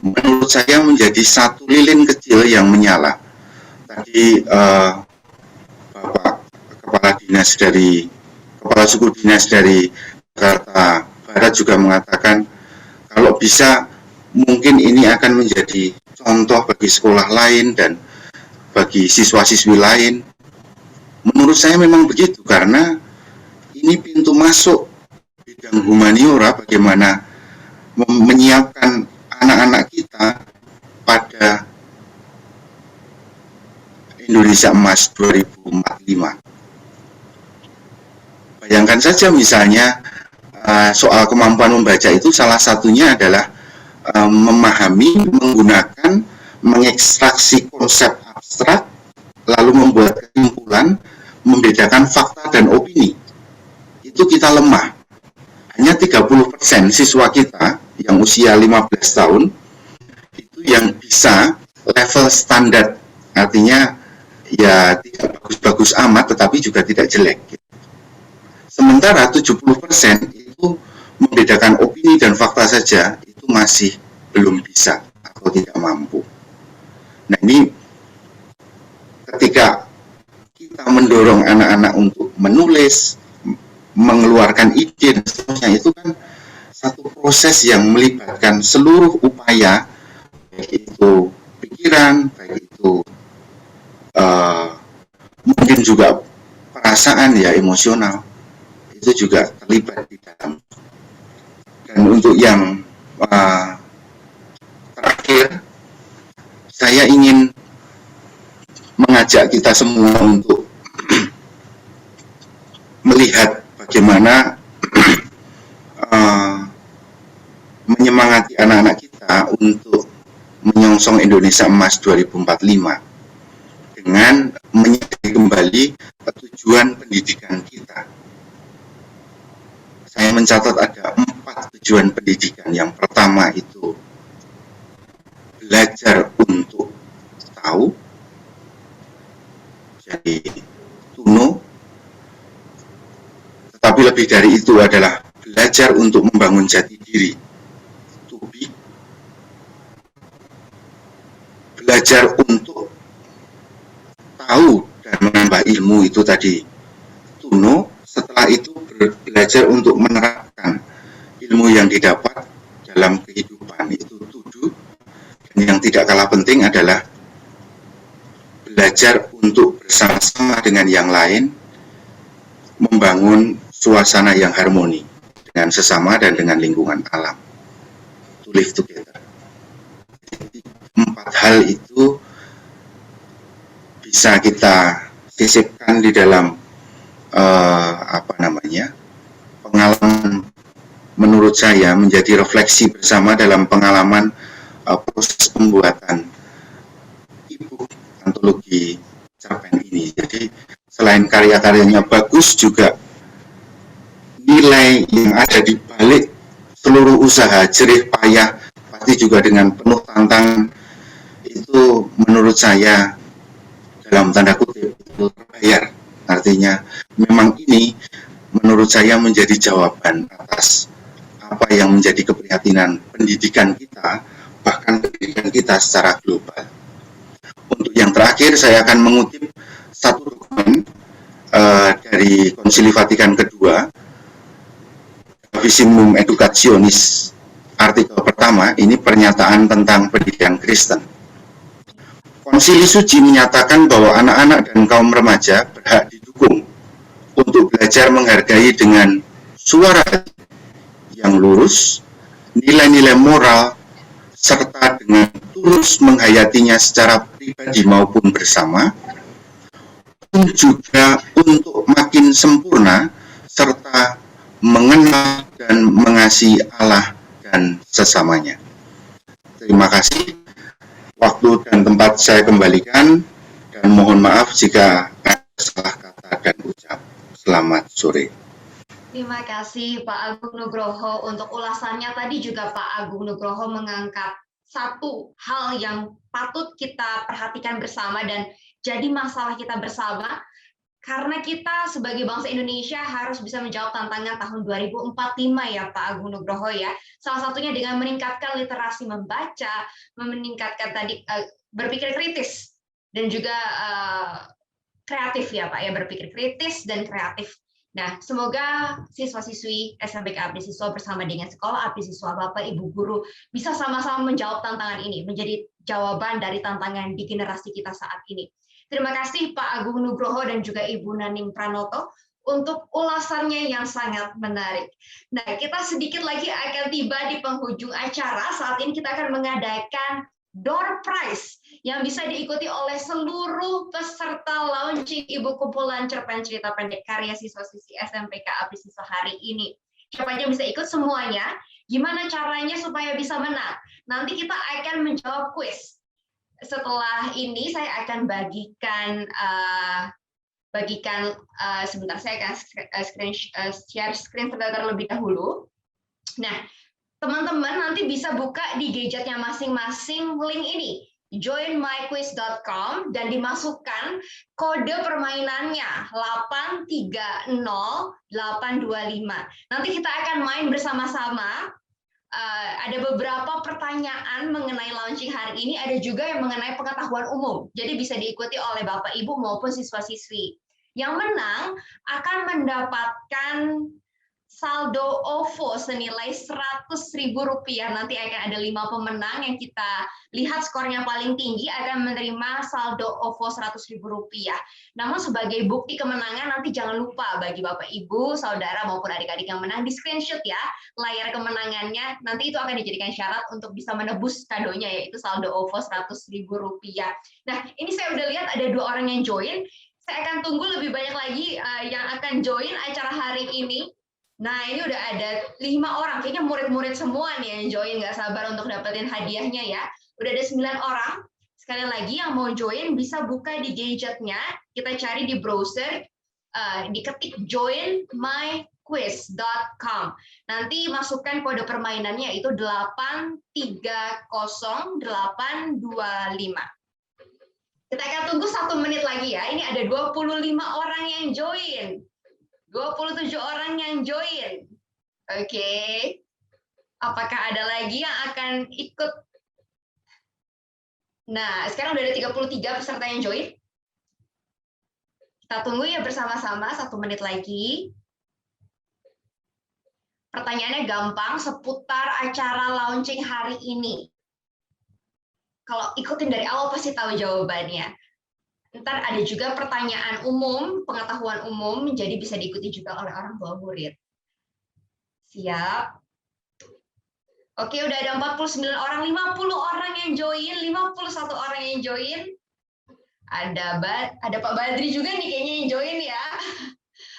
menurut saya menjadi satu lilin kecil yang menyala. Tadi Bapak Kepala Suku Dinas dari Jakarta Barat juga mengatakan kalau bisa mungkin ini akan menjadi contoh bagi sekolah lain dan bagi siswa-siswi lain. Menurut saya memang begitu, karena ini pintu masuk bidang humaniora, bagaimana menyiapkan anak-anak kita pada Indonesia Emas 2045. Bayangkan saja misalnya soal kemampuan membaca itu salah satunya adalah memahami, menggunakan, mengekstraksi konsep abstrak, lalu membuat kesimpulan, membedakan fakta dan opini. Itu kita lemah. Hanya 30% siswa kita yang usia 15 tahun itu yang bisa level standar, artinya ya tidak bagus-bagus amat tetapi juga tidak jelek. Sementara 70% itu membedakan opini dan fakta saja, itu masih belum bisa atau tidak mampu. Nah, ini ketika kita mendorong anak-anak untuk menulis, mengeluarkan ide dan seterusnya, itu kan satu proses yang melibatkan seluruh upaya, baik itu pikiran, baik itu mungkin juga perasaan ya, emosional, itu juga terlibat di dalam. Dan untuk yang terakhir, saya ingin mengajak kita semua untuk melihat bagaimana menyemangati anak-anak kita untuk menyongsong Indonesia Emas 2045 dengan menyadari kembali tujuan pendidikan kita. Saya mencatat ada 4 tujuan pendidikan. Yang pertama itu belajar untuk tahu, jadi tuno. Tetapi lebih dari itu adalah belajar untuk membangun jati diri, to be. Belajar untuk tahu dan menambah ilmu, itu tadi tuno. Setelah itu belajar untuk menerapkan ilmu yang didapat dalam kehidupan, itu tudu. Dan yang tidak kalah penting adalah belajar untuk bersama-sama dengan yang lain membangun suasana yang harmoni dengan sesama dan dengan lingkungan alam. To live together. Jadi, 4 hal itu bisa kita sisipkan di dalam pengalaman, menurut saya menjadi refleksi bersama dalam pengalaman proses pembuatan e-book antologi cerpen ini. Jadi selain karya-karyanya bagus, juga nilai yang ada di balik seluruh usaha jerih payah, pasti juga dengan penuh tantangan, itu menurut saya dalam tanda kutip itu terbayar. Artinya memang ini menurut saya menjadi jawaban atas apa yang menjadi keprihatinan pendidikan kita, bahkan pendidikan kita secara global. Untuk yang terakhir, saya akan mengutip satu dokumen dari Konsili Vatikan kedua, Visimum Educationis, artikel pertama, ini pernyataan tentang pendidikan Kristen. Konsili Suci menyatakan bahwa anak-anak dan kaum remaja berhak didukung untuk belajar menghargai dengan suara yang lurus, nilai-nilai moral, serta dengan tulus menghayatinya secara pribadi maupun bersama, dan juga untuk makin sempurna serta mengenal dan mengasihi Allah dan sesamanya. Terima kasih. Waktu dan tempat saya kembalikan, dan mohon maaf jika ada salah kata dan ucap. Selamat sore. Terima kasih Pak Agung Nugroho untuk ulasannya. Tadi juga Pak Agung Nugroho mengangkat satu hal yang patut kita perhatikan bersama dan jadi masalah kita bersama, karena kita sebagai bangsa Indonesia harus bisa menjawab tantangan tahun 2045 ya Pak Agung Nugroho ya. Salah satunya dengan meningkatkan literasi membaca, meningkatkan tadi berpikir kritis dan juga kreatif ya Pak ya, berpikir kritis dan kreatif. Nah, semoga siswa-siswi SMPK Abdi Siswa bersama dengan Sekolah Abdi Siswa, Bapak Ibu Guru bisa sama-sama menjawab tantangan ini, menjadi jawaban dari tantangan di generasi kita saat ini. Terima kasih Pak Agung Nugroho dan juga Ibu Naning Pranoto untuk ulasannya yang sangat menarik. Nah, kita sedikit lagi akan tiba di penghujung acara. Saat ini kita akan mengadakan door prize yang bisa diikuti oleh seluruh peserta launching Ibu kumpulan cerpen cerita pendek karya siswa-siswi SMPK Abdi Siswa hari ini. Siapa aja bisa ikut semuanya. Gimana caranya supaya bisa menang? Nanti kita akan menjawab kuis. Setelah ini saya akan bagikan sebentar, saya akan share screen terlebih dahulu. Nah, teman-teman nanti bisa buka di gadgetnya masing-masing link ini, joinmyquiz.com, dan dimasukkan kode permainannya 830825. Nanti kita akan main bersama-sama. Ada beberapa pertanyaan mengenai launching hari ini, ada juga yang mengenai pengetahuan umum. Jadi bisa diikuti oleh Bapak Ibu maupun siswa-siswi. Yang menang akan mendapatkan saldo OVO senilai Rp100.000. Nanti akan ada 5 pemenang yang kita lihat skornya paling tinggi akan menerima saldo OVO Rp100.000. Namun sebagai bukti kemenangan nanti jangan lupa bagi Bapak Ibu, saudara maupun adik-adik yang menang di screenshot ya layar kemenangannya. Nanti itu akan dijadikan syarat untuk bisa menebus kadonya, yaitu saldo OVO Rp100.000. Nah, ini saya udah lihat ada 2 orang yang join. Saya akan tunggu lebih banyak lagi yang akan join acara hari ini. Nah, ini udah ada 5 orang, kayaknya murid-murid semua nih yang join, nggak sabar untuk dapetin hadiahnya ya. Udah ada 9 orang. Sekali lagi yang mau join bisa buka di gadgetnya, kita cari di browser, diketik joinmyquiz.com. Nanti masukkan kode permainannya itu 830825. Kita akan tunggu 1 menit lagi ya. Ini ada 25 orang yang join. 27 orang yang join. Oke. Apakah ada lagi yang akan ikut? Nah, sekarang udah ada 33 peserta yang join. Kita tunggu ya bersama-sama 1 menit lagi. Pertanyaannya gampang seputar acara launching hari ini. Kalau ikutin dari awal pasti tahu jawabannya. Ntar ada juga pertanyaan umum, pengetahuan umum, jadi bisa diikuti juga oleh orang tua murid. Siap? Oke, udah ada 49 orang, 50 orang yang join, 51 orang yang join. Ada Pak Badri juga nih kayaknya yang join ya.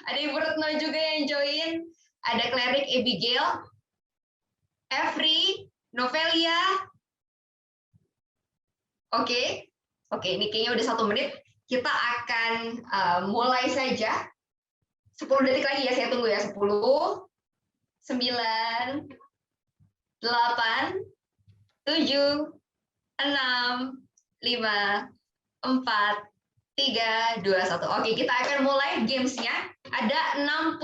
Ada Ibu Retno juga yang join. Ada Klerik Abigail, Evri, Novelia. Oke, ini kayaknya udah 1 menit. Kita akan mulai saja. 10 detik lagi ya, saya tunggu ya. 10, 9, 8, 7, 6, 5, 4, 3, 2, 1. Oke, kita akan mulai gamesnya. Ada 65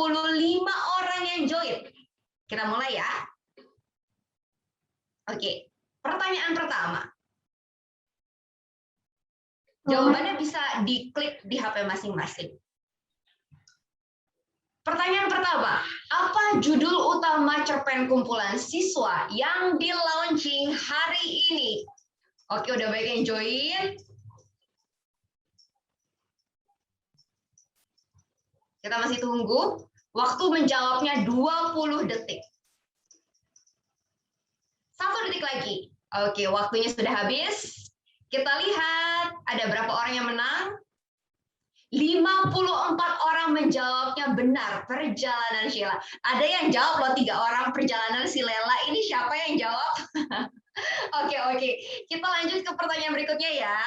orang yang join. Kita mulai ya. Oke, pertanyaan pertama. Jawabannya bisa diklik di HP masing-masing. Pertanyaan pertama, apa judul utama cerpen kumpulan siswa yang di-launching hari ini? Oke, udah banyak yang join. Kita masih tunggu. Waktu menjawabnya 20 detik. 1 detik lagi. Oke, waktunya sudah habis. Kita lihat ada berapa orang yang menang. 54 orang menjawabnya benar, perjalanan Sheila. Ada yang jawab loh 3 orang, perjalanan si Lela. Ini siapa yang jawab? Oke. Kita lanjut ke pertanyaan berikutnya ya.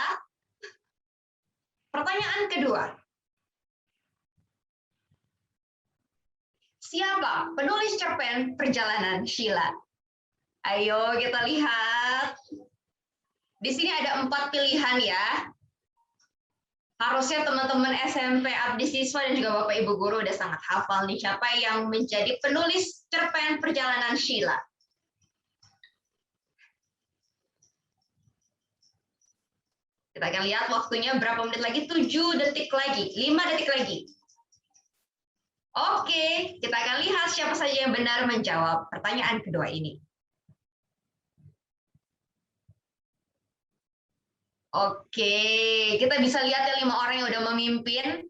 Pertanyaan kedua. Siapa penulis cerpen perjalanan Sheila? Ayo kita lihat. Di sini ada 4 pilihan ya. Harusnya teman-teman SMP Abdi Siswa dan juga Bapak Ibu Guru udah sangat hafal nih siapa yang menjadi penulis cerpen perjalanan Sheila. Kita akan lihat waktunya berapa menit lagi, 7 detik lagi, 5 detik lagi. Oke, kita akan lihat siapa saja yang benar menjawab pertanyaan kedua ini. Oke, kita bisa lihat ya 5 orang yang udah memimpin.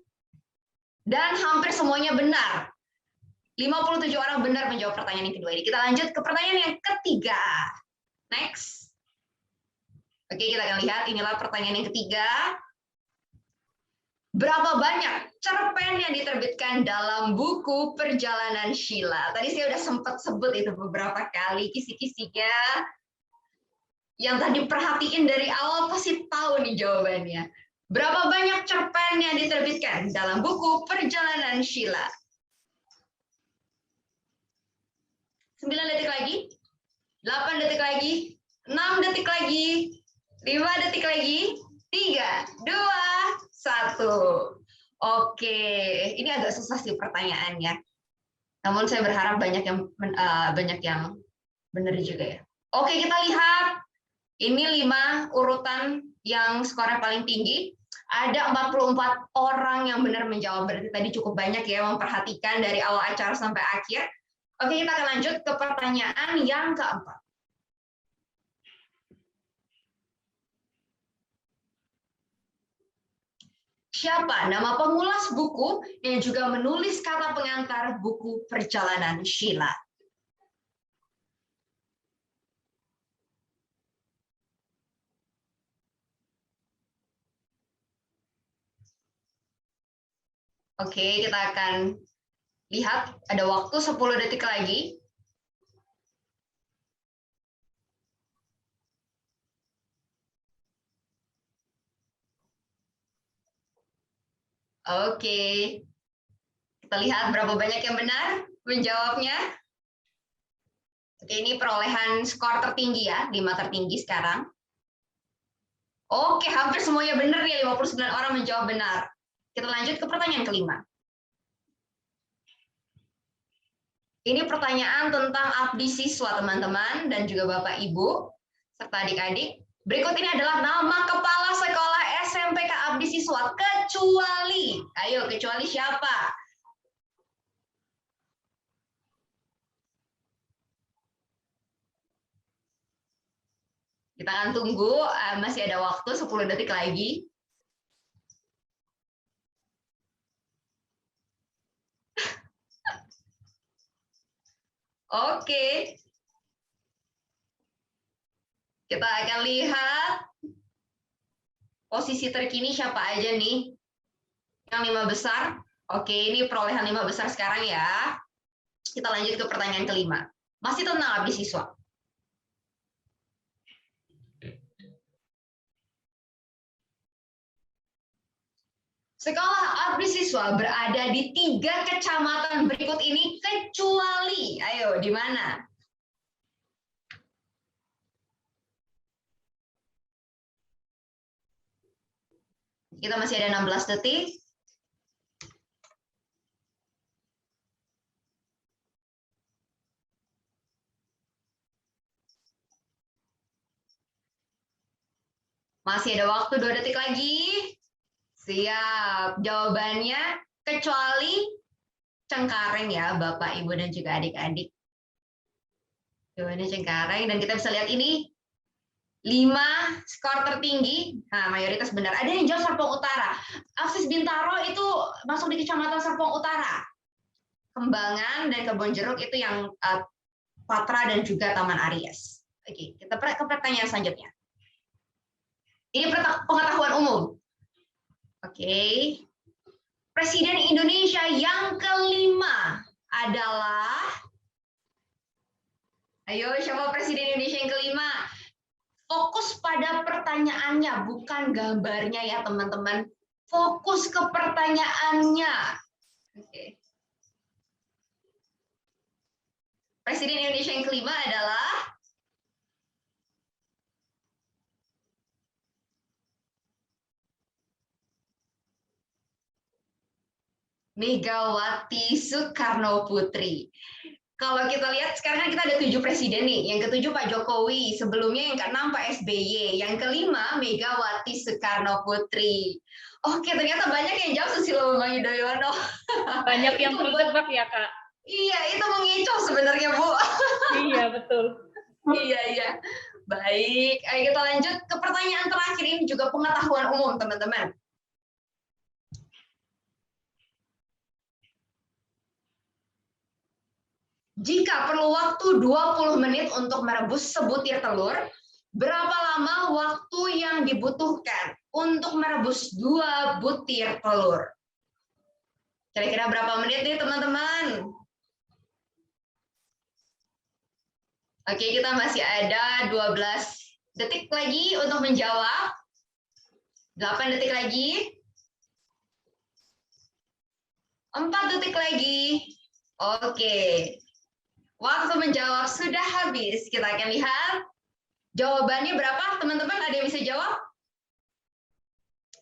Dan hampir semuanya benar. 57 orang benar menjawab pertanyaan yang kedua ini. Kita lanjut ke pertanyaan yang ketiga. Next. Oke, kita akan lihat. Inilah pertanyaan yang ketiga. Berapa banyak cerpen yang diterbitkan dalam buku Perjalanan Sheila? Tadi saya udah sempat sebut itu beberapa kali kisi-kisinya. Yang tadi perhatiin dari awal pasti tahu nih jawabannya. Berapa banyak cerpen yang diterbitkan dalam buku Perjalanan Sheila? 9 detik lagi, 8 detik lagi, 6 detik lagi, 5 detik lagi, 3, 2, 1. Oke, ini agak susah sih pertanyaannya. Namun saya berharap banyak yang benar juga ya. Oke, kita lihat. Ini 5 urutan yang skornya paling tinggi. Ada 44 orang yang benar menjawab. Berarti tadi cukup banyak ya memperhatikan dari awal acara sampai akhir. Oke, kita akan lanjut ke pertanyaan yang keempat. Siapa nama pengulas buku yang juga menulis kata pengantar buku Perjalanan Sheila? Oke, kita akan lihat ada waktu 10 detik lagi. Oke. Kita lihat berapa banyak yang benar menjawabnya. Oke, ini perolehan skor tertinggi ya, 5 tertinggi sekarang. Oke, hampir semuanya benar nih, 59 orang menjawab benar. Kita lanjut ke pertanyaan kelima. Ini pertanyaan tentang abdi siswa, teman-teman, dan juga Bapak Ibu, serta adik-adik. Berikut ini adalah nama kepala sekolah SMPK Abdi Siswa, kecuali, ayo, kecuali siapa? Kita akan tunggu, masih ada waktu 10 detik lagi. Oke. Kita akan lihat. posisi terkini siapa aja nih? Yang 5 besar? Oke, ini perolehan 5 besar sekarang ya. Kita lanjut ke pertanyaan kelima. Masih tentang abdi siswa. Sekolah abdi siswa berada di 3 kecamatan berikut ini kecuali, ayo di mana? Kita masih ada 16 detik. Masih ada waktu 2 detik lagi. Siap. Jawabannya kecuali Cengkareng ya, Bapak, Ibu, dan juga adik-adik. Jawabannya Cengkareng. Dan kita bisa lihat ini 5 skor tertinggi. Nah, mayoritas benar. Ada yang jawab Serpong Utara. Akses Bintaro itu masuk di Kecamatan Serpong Utara. Kembangan dan Kebonjeruk itu yang Patra dan juga Taman Aries. Oke, kita ke pertanyaan selanjutnya. Ini pengetahuan umum. Oke. Presiden Indonesia yang kelima adalah, ayo siapa Presiden Indonesia yang kelima? Fokus pada pertanyaannya, bukan gambarnya ya teman-teman. Fokus ke pertanyaannya. Oke. Presiden Indonesia yang kelima adalah Megawati Soekarno Putri. Kalau kita lihat sekarang kita ada 7 presiden nih. Yang ke-7 Pak Jokowi, sebelumnya yang ke-6 Pak SBY, yang ke-5 Megawati Soekarno Putri. Oke, ternyata banyak yang jawab Susilo Bambang Yudhoyono. Banyak yang terjebak ya, Kak. Iya, itu mengecoh sebenarnya, Bu. Iya, betul. Iya. Baik, ayo kita lanjut ke pertanyaan terakhir. Ini juga pengetahuan umum, teman-teman. Jika perlu waktu 20 menit untuk merebus sebutir telur, berapa lama waktu yang dibutuhkan untuk merebus 2 butir telur? Kira-kira berapa menit nih, teman-teman? Oke, kita masih ada 12 detik lagi untuk menjawab. 8 detik lagi. 4 detik lagi. Oke. Waktu menjawab sudah habis. Kita akan lihat jawabannya berapa, teman-teman? Ada yang bisa jawab?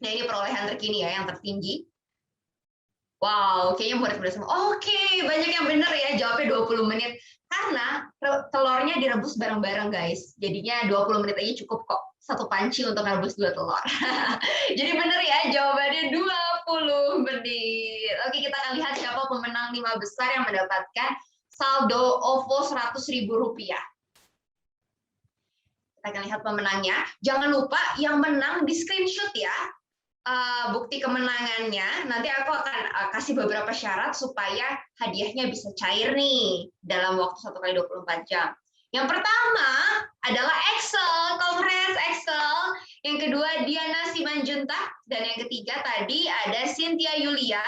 Nah, ini perolehan terkini ya, yang tertinggi. Wow, kayaknya murid-murid semua. Oke, banyak yang benar ya, jawabnya 20 menit. Karena telurnya direbus bareng-bareng, guys. Jadinya 20 menit aja cukup kok. 1 panci untuk merebus 2 telur. Jadi benar ya, jawabannya 20 menit. Oke, kita akan lihat siapa pemenang 5 besar yang mendapatkan saldo OVO Rp100.000. Kita akan lihat pemenangnya. Jangan lupa yang menang di screenshot ya. Bukti kemenangannya. Nanti aku akan kasih beberapa syarat supaya hadiahnya bisa cair nih dalam waktu 1x24 jam. Yang pertama adalah Excel. Congrats Excel. Yang kedua Diana Simanjuntak. Dan yang ketiga tadi ada Cynthia Yulia.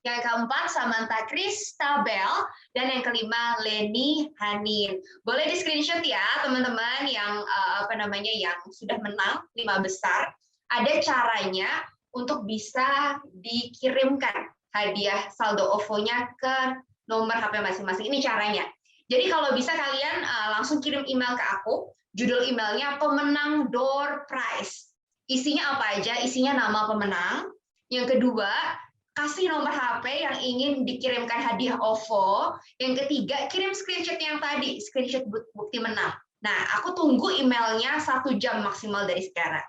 Yang keempat Samantha Kristabel, dan yang kelima Leni Hanin. Boleh di screenshot ya teman-teman yang yang sudah menang 5 besar. Ada caranya untuk bisa dikirimkan hadiah saldo OVO-nya ke nomor HP masing-masing. Ini caranya. Jadi kalau bisa kalian langsung kirim email ke aku. Judul emailnya pemenang door prize. Isinya apa aja? Isinya nama pemenang. Yang kedua, kasih nomor HP yang ingin dikirimkan hadiah OVO. Yang ketiga, kirim screenshot yang tadi, screenshot bukti menang. Nah, aku tunggu emailnya 1 jam maksimal dari sekarang.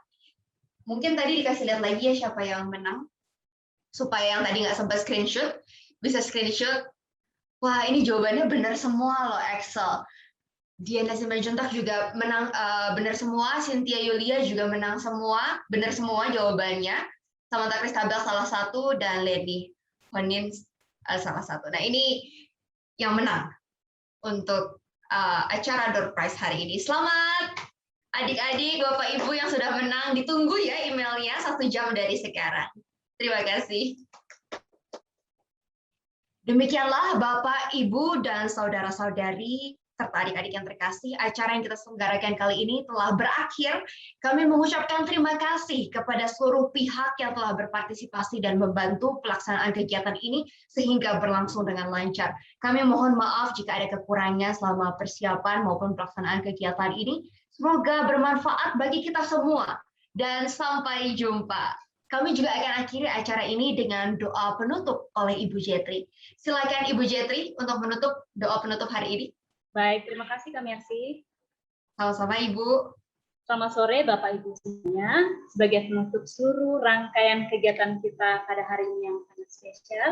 Mungkin tadi dikasih lihat lagi ya siapa yang menang. Supaya yang tadi nggak sempat screenshot, bisa screenshot. Wah, ini jawabannya benar semua loh, Excel. Diana Simanjuntak juga menang benar semua, Cynthia Yulia juga menang semua, benar semua jawabannya. Samantha Kristabel salah satu, dan Leni Hanin salah satu. Nah, ini yang menang untuk acara door prize hari ini. Selamat Adik-adik, Bapak Ibu yang sudah menang, ditunggu ya emailnya 1 jam dari sekarang. Terima kasih. Demikianlah Bapak, Ibu, dan saudara-saudari, serta adik-adik yang terkasih, acara yang kita selenggarakan kali ini telah berakhir. Kami mengucapkan terima kasih kepada seluruh pihak yang telah berpartisipasi dan membantu pelaksanaan kegiatan ini sehingga berlangsung dengan lancar. Kami mohon maaf jika ada kekurangan selama persiapan maupun pelaksanaan kegiatan ini. Semoga bermanfaat bagi kita semua. Dan sampai jumpa. Kami juga akan akhiri acara ini dengan doa penutup oleh Ibu Jetri. Silakan Ibu Jetri untuk menutup doa penutup hari ini. Baik, terima kasih Kak Mercy. Sama-sama Ibu. Selamat sore Bapak Ibu semuanya. Sebagai penutup seluruh rangkaian kegiatan kita pada hari ini yang sangat spesial,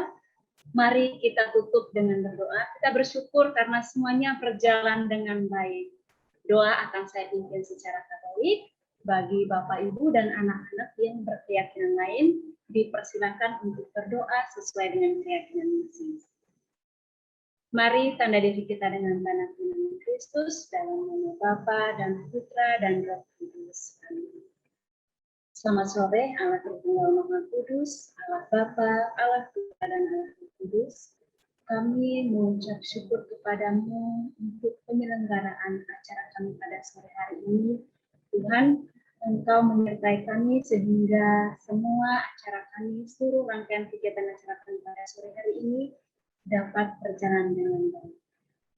mari kita tutup dengan berdoa. Kita bersyukur karena semuanya berjalan dengan baik. Doa akan saya pimpin secara Katolik. Bagi Bapak Ibu dan anak-anak yang berkeyakinan lain, dipersilakan untuk berdoa sesuai dengan keyakinan masing-masing. Mari tanda diri kita dengan tanah tunai Kristus dalam nama Bapa dan Putra dan Roh Kudus. Amin. Selamat sore, Allah Tritunggal Maha Kudus, Allah Bapa, Allah Putra dan Allah Roh Kudus. Kami mengucap syukur kepadamu untuk penyelenggaraan acara kami pada sore hari ini. Tuhan, Engkau menyertai kami sehingga semua acara kami, seluruh rangkaian kegiatan acara kami pada sore hari ini dapat berjalan dengan baik.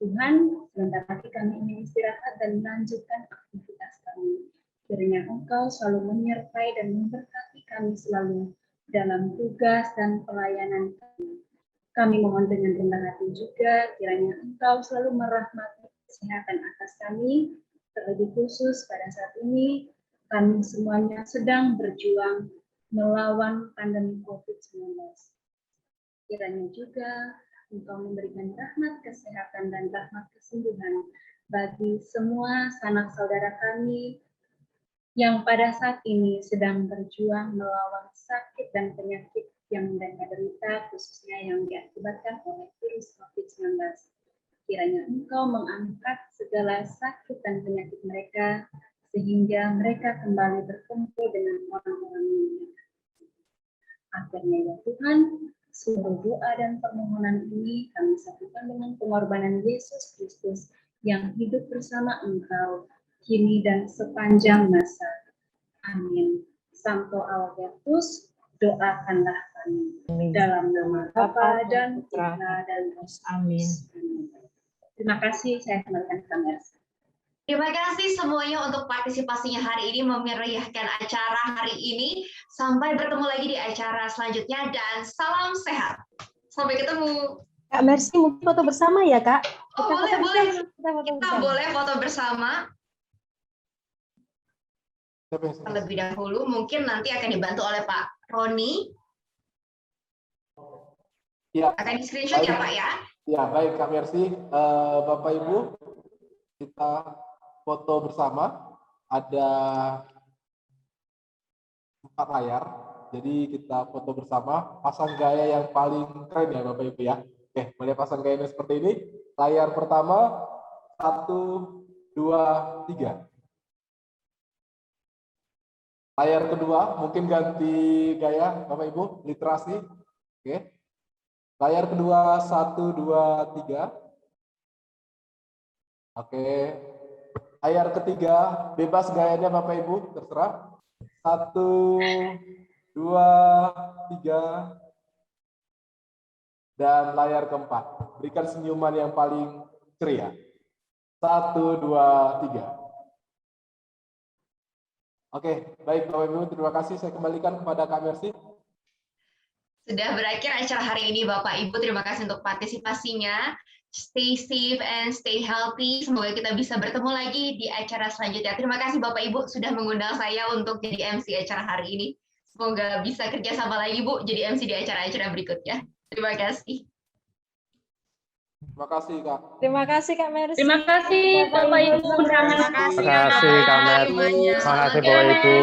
Tuhan, sebentar lagi kami ingin istirahat dan melanjutkan aktivitas kami. Kiranya Engkau selalu menyertai dan memberkati kami selalu dalam tugas dan pelayanan kami. Kami mohon dengan rendah hati juga, kiranya Engkau selalu merahmati kesehatan atas kami, terlebih khusus pada saat ini, kami semuanya sedang berjuang melawan pandemi COVID-19. Kiranya juga Engkau memberikan rahmat kesehatan dan rahmat kesembuhan bagi semua sanak saudara kami yang pada saat ini sedang berjuang melawan sakit dan penyakit yang mereka derita, khususnya yang diakibatkan oleh virus COVID-19. Kiranya Engkau mengangkat segala sakit dan penyakit mereka, sehingga mereka kembali berkumpul dengan orang-orang yang akhirnya ya Tuhan, seluruh doa dan permohonan ini kami satukan dengan pengorbanan Yesus Kristus yang hidup bersama Engkau, kini dan sepanjang masa. Amin. Sancto Albertus, doakanlah kami. Dalam nama Bapa dan Putra dan Roh Kudus. Amin. Terima kasih, saya kembalikan ke kamera. Terima kasih semuanya untuk partisipasinya hari ini, memeriahkan acara hari ini. Sampai bertemu lagi di acara selanjutnya dan salam sehat. Sampai ketemu. Kak Mercy, mungkin foto bersama ya Kak? Oh, boleh. Kita boleh foto bersama. Terlebih dahulu mungkin nanti akan dibantu oleh Pak Roni. Ya. Akan di screenshot ya Pak ya? Ya, baik Kak Mercy. Bapak Ibu, kita foto bersama. Ada 4 layar. Jadi kita foto bersama. Pasang gaya yang paling keren ya Bapak Ibu ya. Oke, boleh pasang gayanya seperti ini. Layar pertama, 1, 2, 3. Layar kedua, mungkin ganti gaya Bapak Ibu, literasi. Oke. Layar kedua, 1, 2, 3. Oke. Layar ketiga, bebas gayanya Bapak Ibu, terserah. 1, 2, 3. Dan layar keempat, berikan senyuman yang paling ceria. 1, 2, 3. Oke, baik Bapak Ibu, terima kasih. Saya kembalikan kepada Kak Mercy. Sudah berakhir acara hari ini Bapak Ibu, terima kasih untuk partisipasinya. Stay safe and stay healthy. Semoga kita bisa bertemu lagi di acara selanjutnya. Terima kasih Bapak Ibu sudah mengundang saya untuk jadi MC acara hari ini. Semoga bisa kerjasama lagi Bu, jadi MC di acara-acara berikutnya. Terima kasih. Terima kasih Kak. Terima kasih Kak Mercy. Terima kasih Bapak Ibu. Terima kasih Kak Mercy. Terima kasih Bapak Ibu.